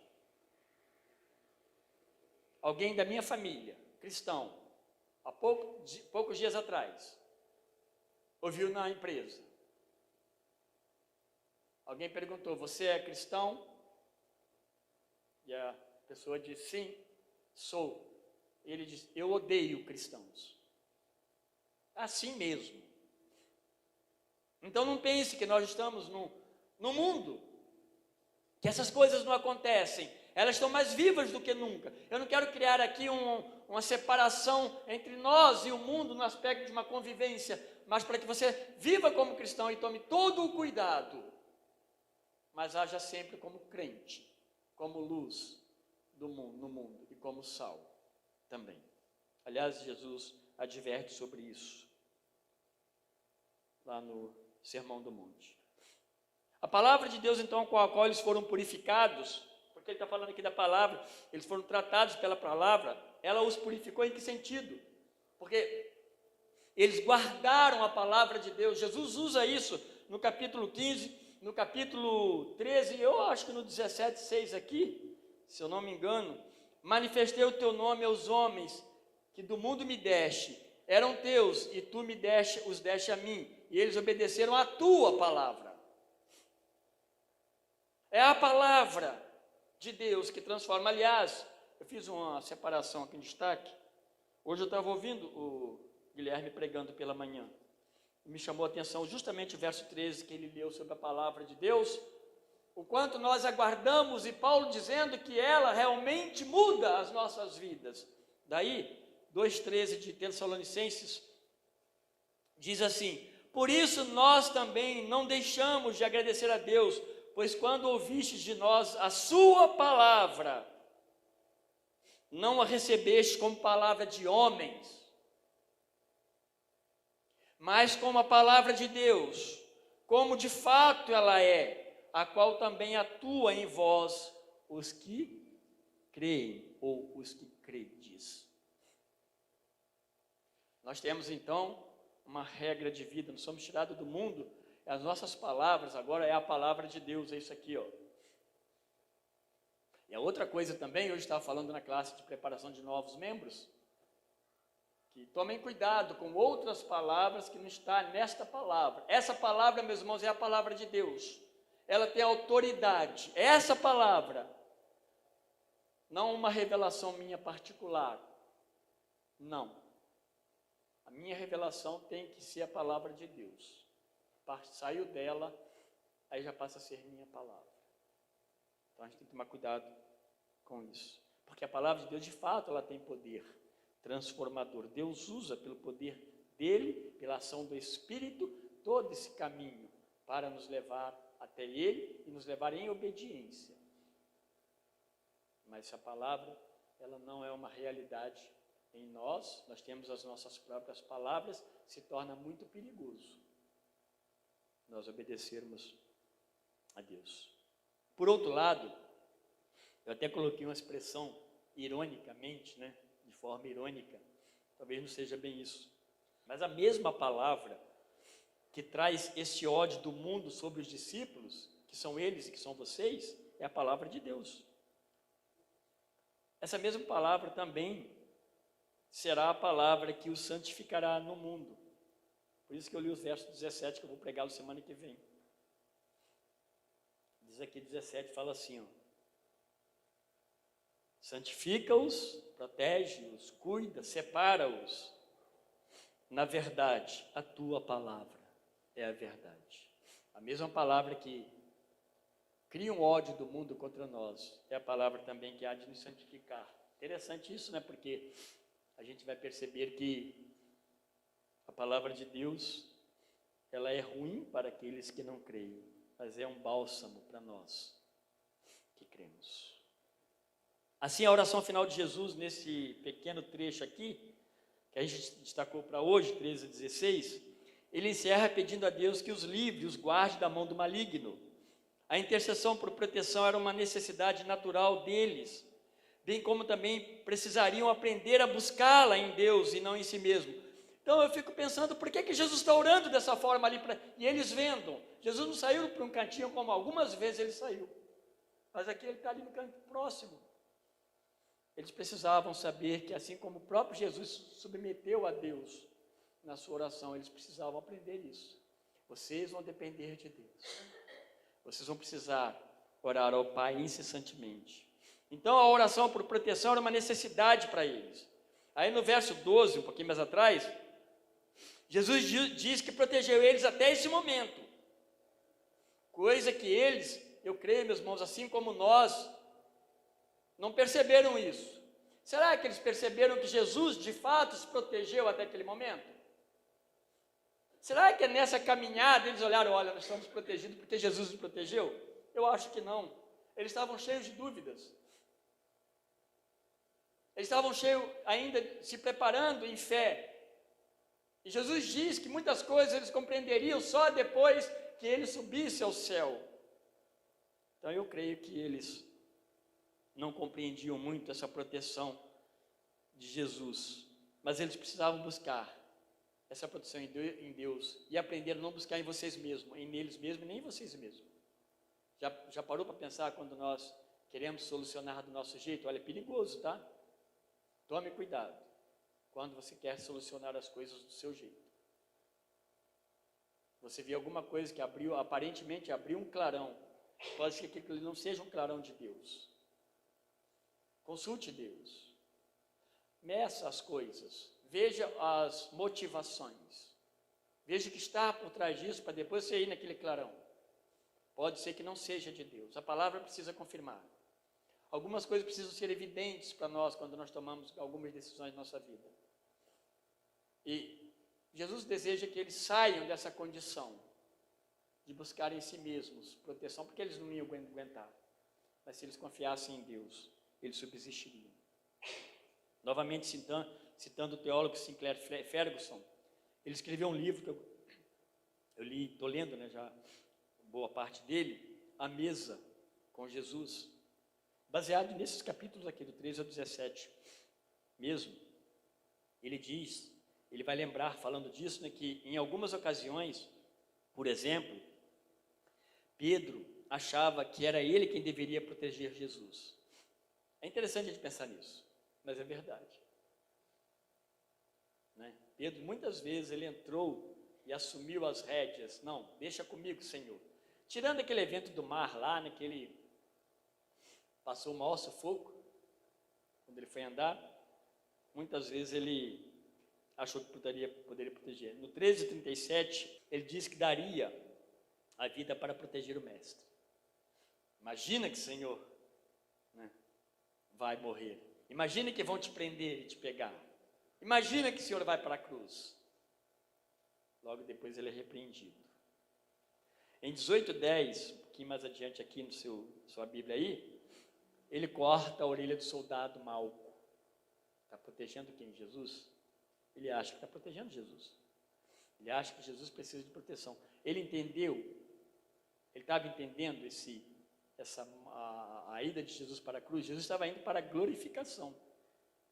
Alguém da minha família, cristão, há poucos dias atrás, ouviu na empresa. Alguém perguntou, você é cristão? E a pessoa disse, sim, sou. Ele disse, eu odeio cristãos. Assim mesmo. Então não pense que nós estamos no mundo, que essas coisas não acontecem. Elas estão mais vivas do que nunca. Eu não quero criar aqui uma separação entre nós e o mundo no aspecto de uma convivência, mas para que você viva como cristão e tome todo o cuidado, mas haja sempre como crente, como luz do mundo, no mundo e como sal também. Aliás, Jesus adverte sobre isso lá no Sermão do Monte. A palavra de Deus, então, com a qual eles foram purificados, porque ele está falando aqui da palavra, eles foram tratados pela palavra, ela os purificou em que sentido? Porque eles guardaram a palavra de Deus. Jesus usa isso no capítulo 15, no capítulo 13, eu acho que no 17:6 aqui, se eu não me engano, manifestei o teu nome aos homens que do mundo me deste, eram teus e tu os deste a mim, e eles obedeceram à tua palavra. É a palavra de Deus que transforma. Aliás, eu fiz uma separação aqui em destaque. Hoje eu estava ouvindo o Guilherme pregando pela manhã, e me chamou a atenção justamente o verso 13 que ele leu sobre a palavra de Deus, o quanto nós aguardamos, e Paulo dizendo que ela realmente muda as nossas vidas. Daí, 2,13 de Tessalonicenses, diz assim, por isso nós também não deixamos de agradecer a Deus, pois quando ouvistes de nós a sua palavra, não a recebeste como palavra de homens, mas como a palavra de Deus, como de fato ela é, a qual também atua em vós, os que creem, ou os que credes. Nós temos então uma regra de vida, nós somos tirados do mundo, as nossas palavras agora é a palavra de Deus, é isso aqui, ó. E a outra coisa também, hoje estava falando na classe de preparação de novos membros, que tomem cuidado com outras palavras que não está nesta palavra. Essa palavra, meus irmãos, é a palavra de Deus. Ela tem autoridade. Essa palavra, não uma revelação minha particular. Não. A minha revelação tem que ser a palavra de Deus. Saiu dela, aí já passa a ser minha palavra. Então a gente tem que tomar cuidado com isso. Porque a palavra de Deus, de fato, ela tem poder transformador. Deus usa pelo poder dele, pela ação do Espírito, todo esse caminho para nos levar até ele e nos levar em obediência. Mas essa palavra, ela não é uma realidade em nós temos as nossas próprias palavras, se torna muito perigoso nós obedecermos a Deus. Por outro lado, eu até coloquei uma expressão ironicamente, né? De forma irônica, talvez não seja bem isso, mas a mesma palavra que traz esse ódio do mundo sobre os discípulos, que são eles e que são vocês, é a palavra de Deus. Essa mesma palavra também será a palavra que os santificará no mundo. Por isso que eu li os versos 17, que eu vou pregar na semana que vem. Diz aqui 17, fala assim, ó, santifica-os, protege-os, cuida, separa-os, na verdade, a tua palavra é a verdade. A mesma palavra que cria um ódio do mundo contra nós, é a palavra também que há de nos santificar. Interessante isso, né? Porque a gente vai perceber que a palavra de Deus, ela é ruim para aqueles que não creem, mas é um bálsamo para nós que cremos. Assim, a oração final de Jesus, nesse pequeno trecho aqui, que a gente destacou para hoje, 13 a 16, ele encerra pedindo a Deus que os livre, os guarde da mão do maligno. A intercessão por proteção era uma necessidade natural deles, bem como também precisariam aprender a buscá-la em Deus e não em si mesmo. Então eu fico pensando, por que Jesus está orando dessa forma ali, e eles vendo? Jesus não saiu para um cantinho como algumas vezes ele saiu, mas aqui ele está ali no canto próximo. Eles precisavam saber que assim como o próprio Jesus submeteu a Deus na sua oração, eles precisavam aprender isso. Vocês vão depender de Deus. Vocês vão precisar orar ao Pai incessantemente. Então a oração por proteção era uma necessidade para eles. Aí no verso 12, um pouquinho mais atrás, Jesus diz que protegeu eles até esse momento. Coisa que eles, eu creio, meus irmãos, assim como nós, não perceberam isso. Será que eles perceberam que Jesus de fato se protegeu até aquele momento? Será que nessa caminhada eles olharam, olha, nós estamos protegidos porque Jesus nos protegeu? Eu acho que não. Eles estavam cheios de dúvidas. Eles estavam cheios ainda, se preparando em fé. E Jesus diz que muitas coisas eles compreenderiam só depois que ele subisse ao céu. Então eu creio que eles não compreendiam muito essa proteção de Jesus, mas eles precisavam buscar essa proteção em Deus e aprender a não buscar em vocês mesmos, em neles mesmos, nem em vocês mesmos. Já parou para pensar quando nós queremos solucionar do nosso jeito? Olha, é perigoso, tá? Tome cuidado quando você quer solucionar as coisas do seu jeito. Você vê alguma coisa que aparentemente abriu um clarão, pode ser que aquilo não seja um clarão de Deus. Consulte Deus. Meça as coisas. Veja as motivações. Veja o que está por trás disso para depois você ir naquele clarão. Pode ser que não seja de Deus. A palavra precisa confirmar. Algumas coisas precisam ser evidentes para nós quando nós tomamos algumas decisões na nossa vida. E Jesus deseja que eles saiam dessa condição de buscar em si mesmos proteção, porque eles não iam aguentar. Mas se eles confiassem em Deus, eles subsistiriam. Novamente citando o teólogo Sinclair Ferguson, ele escreveu um livro que eu li, estou lendo, né, já boa parte dele, A Mesa com Jesus, baseado nesses capítulos aqui, do 13 ao 17 mesmo. Ele vai lembrar, falando disso, né, que em algumas ocasiões, por exemplo, Pedro achava que era ele quem deveria proteger Jesus. É interessante a gente pensar nisso, mas é verdade. Né? Pedro, muitas vezes, ele entrou e assumiu as rédeas. Não, deixa comigo, Senhor. Tirando aquele evento do mar lá, né, que ele passou o maior sufoco, quando ele foi andar, muitas vezes ele achou que poderia proteger. No 13:37, ele diz que daria a vida para proteger o mestre. Imagina que, Senhor, né, vai morrer. Imagina que vão te prender e te pegar. Imagina que o Senhor vai para a cruz. Logo depois ele é repreendido. Em 18:10, um pouquinho mais adiante aqui no sua Bíblia aí, ele corta a orelha do soldado Malco. Está protegendo quem? Jesus? Ele acha que está protegendo Jesus. Ele acha que Jesus precisa de proteção. Ele entendeu, ele estava entendendo a ida de Jesus para a cruz. Jesus estava indo para a glorificação,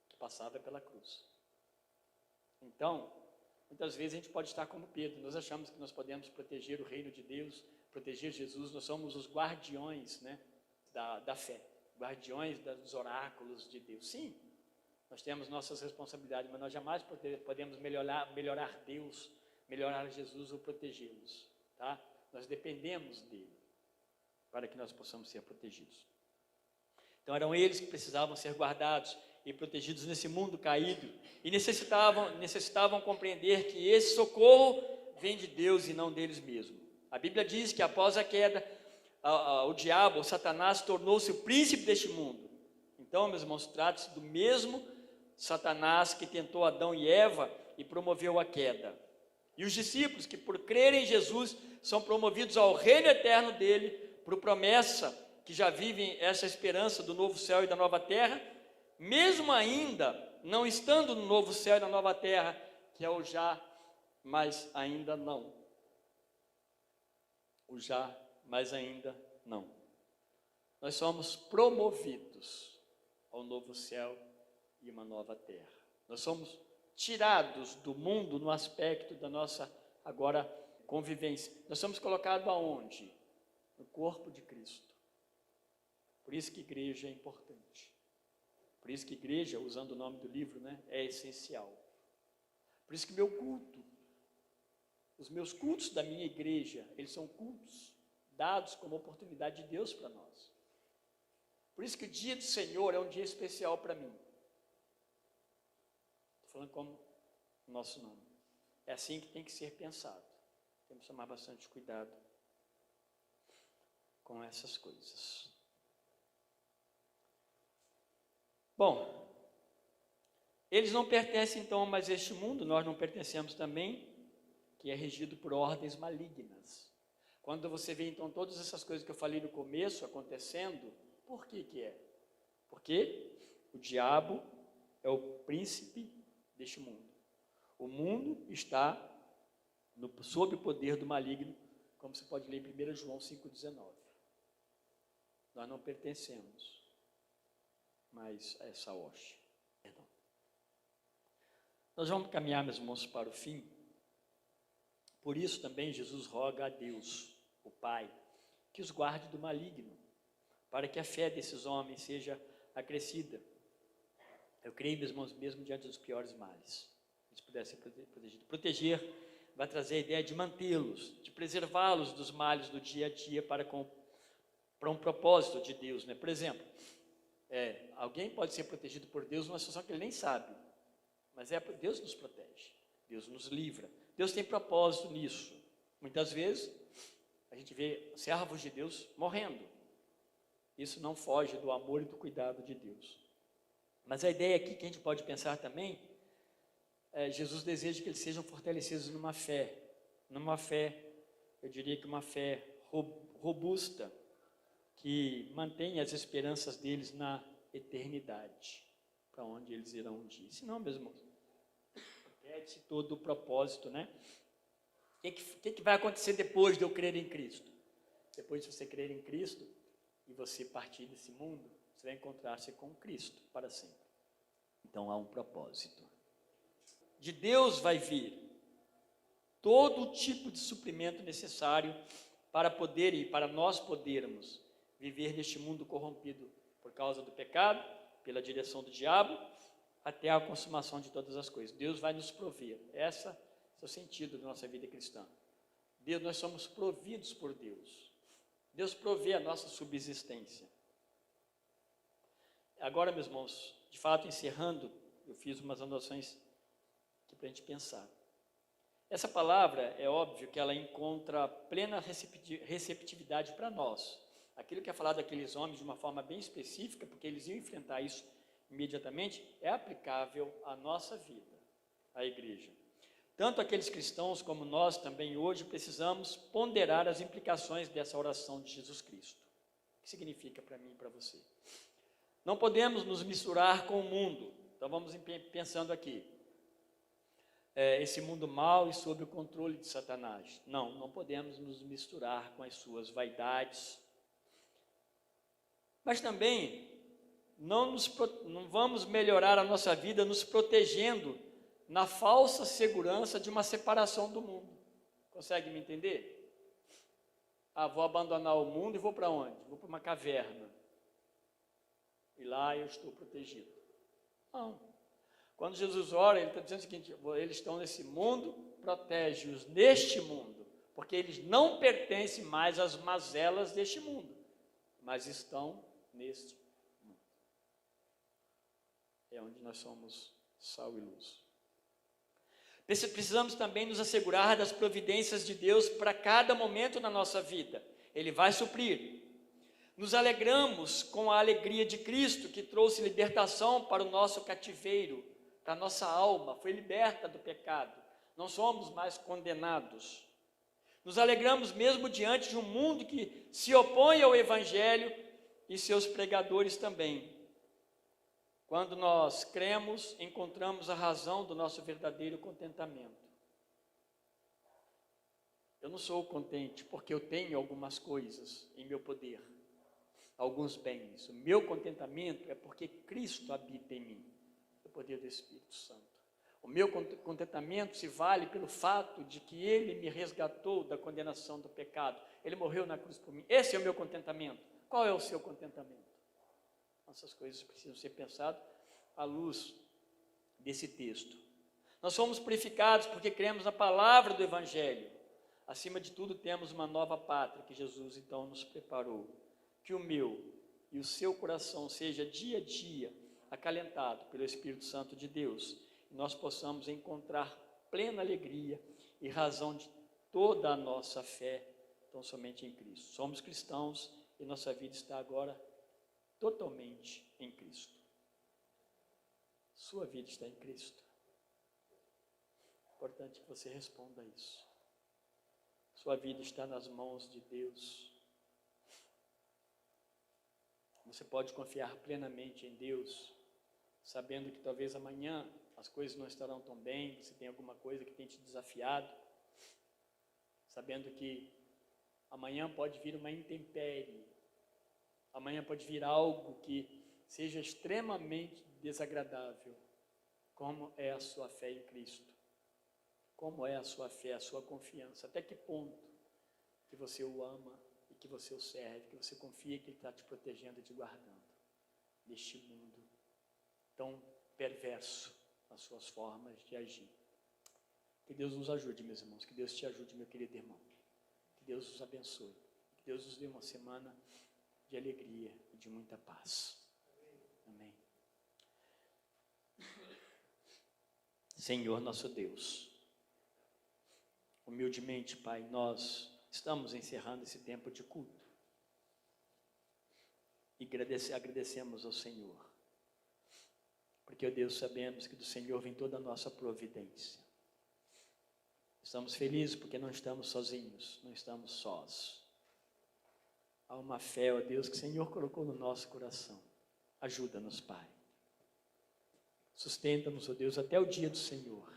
que passava pela cruz. Então, muitas vezes a gente pode estar como Pedro. Nós achamos que nós podemos proteger o reino de Deus, proteger Jesus. Nós somos os guardiões, né, da fé, guardiões dos oráculos de Deus. Sim, nós temos nossas responsabilidades, mas nós jamais podemos melhorar Deus, melhorar Jesus ou protegê-los. Tá? Nós dependemos dele para que nós possamos ser protegidos. Então eram eles que precisavam ser guardados e protegidos nesse mundo caído, e necessitavam compreender que esse socorro vem de Deus e não deles mesmos. A Bíblia diz que após a queda, o diabo, o Satanás, tornou-se o príncipe deste mundo. Então, meus irmãos, trata-se do mesmo Satanás que tentou Adão e Eva e promoveu a queda. E os discípulos que por crerem em Jesus são promovidos ao reino eterno dele, por promessa que já vivem essa esperança do novo céu e da nova terra, mesmo ainda não estando no novo céu e na nova terra, que é o já, mas ainda não. O já, mas ainda não. Nós somos promovidos ao novo céu e uma nova terra. Nós somos tirados do mundo no aspecto da nossa agora convivência. Nós somos colocados aonde? No corpo de Cristo. Por isso que igreja é importante. Por isso que igreja, usando o nome do livro, né, é essencial. Por isso que meu culto, os meus cultos da minha igreja, eles são cultos dados como oportunidade de Deus para nós. Por isso que o dia do Senhor é um dia especial para mim. Estou falando como o nosso nome. É assim que tem que ser pensado. Temos que tomar bastante cuidado com essas coisas. Bom, eles não pertencem então mais a este mundo, nós não pertencemos também, que é regido por ordens malignas. Quando você vê então todas essas coisas que eu falei no começo acontecendo, por que que é? Porque o diabo é o príncipe deste mundo. O mundo está sob o poder do maligno, como você pode ler em 1 João 5,19. Nós não pertencemos mais a essa hoste. Perdão. Nós vamos caminhar, meus irmãos, para o fim. Por isso também Jesus roga a Deus, o Pai, que os guarde do maligno, para que a fé desses homens seja acrescida. Eu creio, meus irmãos, mesmo diante dos piores males, eles pudessem ser protegidos. Proteger vai trazer a ideia de mantê-los, de preservá-los dos males do dia a dia para um propósito de Deus, né? Por exemplo, alguém pode ser protegido por Deus numa situação que ele nem sabe, mas Deus nos protege, Deus nos livra, Deus tem propósito nisso. Muitas vezes a gente vê servos de Deus morrendo, isso não foge do amor e do cuidado de Deus. Mas a ideia aqui que a gente pode pensar também, Jesus deseja que eles sejam fortalecidos numa fé, eu diria que uma fé robusta, que mantenha as esperanças deles na eternidade, para onde eles irão um dia. Senão, meus irmãos, perde-se todo o propósito, né? O que vai acontecer depois de eu crer em Cristo? Depois de você crer em Cristo e você partir desse mundo, você vai encontrar-se com Cristo para sempre. Então há um propósito. De Deus vai vir todo o tipo de suprimento necessário para nós podermos viver neste mundo corrompido por causa do pecado, pela direção do diabo, até a consumação de todas as coisas. Deus vai nos prover. Esse é o sentido da nossa vida cristã. Nós somos providos por Deus. Deus provê a nossa subsistência. Agora, meus irmãos, de fato, encerrando, eu fiz umas anotações aqui para a gente pensar. Essa palavra, é óbvio que ela encontra plena receptividade para nós. Aquilo que é falado daqueles homens de uma forma bem específica, porque eles iam enfrentar isso imediatamente, é aplicável à nossa vida, à igreja. Tanto aqueles cristãos como nós também hoje precisamos ponderar as implicações dessa oração de Jesus Cristo. O que significa para mim e para você? Não podemos nos misturar com o mundo. Então vamos pensando aqui. Esse mundo mau e sob o controle de Satanás. Não podemos nos misturar com as suas vaidades. Mas também não vamos melhorar a nossa vida nos protegendo na falsa segurança de uma separação do mundo. Consegue me entender? Vou abandonar o mundo e vou para onde? Vou para uma caverna. E lá eu estou protegido. Não. Quando Jesus ora, ele está dizendo o seguinte: eles estão nesse mundo, protege-os neste mundo, porque eles não pertencem mais às mazelas deste mundo, mas estão neste mundo. É onde nós somos sal e luz. Precisamos também nos assegurar das providências de Deus para cada momento na nossa vida. Ele vai suprir. Nos alegramos com a alegria de Cristo, que trouxe libertação para o nosso cativeiro, para a nossa alma, foi liberta do pecado. Não somos mais condenados. Nos alegramos mesmo diante de um mundo que se opõe ao Evangelho e seus pregadores também. Quando nós cremos, encontramos a razão do nosso verdadeiro contentamento. Eu não sou contente porque eu tenho algumas coisas em meu poder, alguns bens. O meu contentamento é porque Cristo habita em mim, o poder do Espírito Santo. O meu contentamento se vale pelo fato de que Ele me resgatou da condenação do pecado. Ele morreu na cruz por mim. Esse é o meu contentamento. Qual é o seu contentamento? Essas coisas precisam ser pensadas à luz desse texto. Nós somos purificados porque cremos na palavra do Evangelho. Acima de tudo, temos uma nova pátria que Jesus então nos preparou. Que o meu e o seu coração seja dia a dia acalentado pelo Espírito Santo de Deus e nós possamos encontrar plena alegria e razão de toda a nossa fé, tão somente em Cristo. Somos cristãos e nossa vida está agora totalmente em Cristo. Sua vida está em Cristo. É importante que você responda isso. Sua vida está nas mãos de Deus. Você pode confiar plenamente em Deus, sabendo que talvez amanhã as coisas não estarão tão bem, você tem alguma coisa que tem te desafiado, sabendo que amanhã pode vir uma intempérie, amanhã pode vir algo que seja extremamente desagradável. Como é a sua fé em Cristo? Como é a sua fé, a sua confiança? Até que ponto que você o ama e que você o serve, que você confia que Ele está te protegendo e te guardando deste mundo tão perverso nas suas formas de agir. Que Deus nos ajude, meus irmãos, que Deus te ajude, meu querido irmão. Que Deus os abençoe. Que Deus nos dê uma semana de alegria e de muita paz. Amém. Senhor nosso Deus, humildemente, Pai, nós estamos encerrando esse tempo de culto e agradecemos ao Senhor, porque, ó Deus, sabemos que do Senhor vem toda a nossa providência. Estamos felizes porque não estamos sozinhos, não estamos sós. Há uma fé, ó Deus, que o Senhor colocou no nosso coração. Ajuda-nos, Pai. Sustenta-nos, ó Deus, até o dia do Senhor,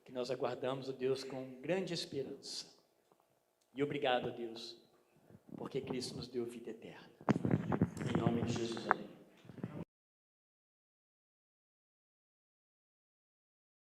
que nós aguardamos, ó Deus, com grande esperança. E obrigado, ó Deus, porque Cristo nos deu vida eterna. Em nome de Jesus, amém.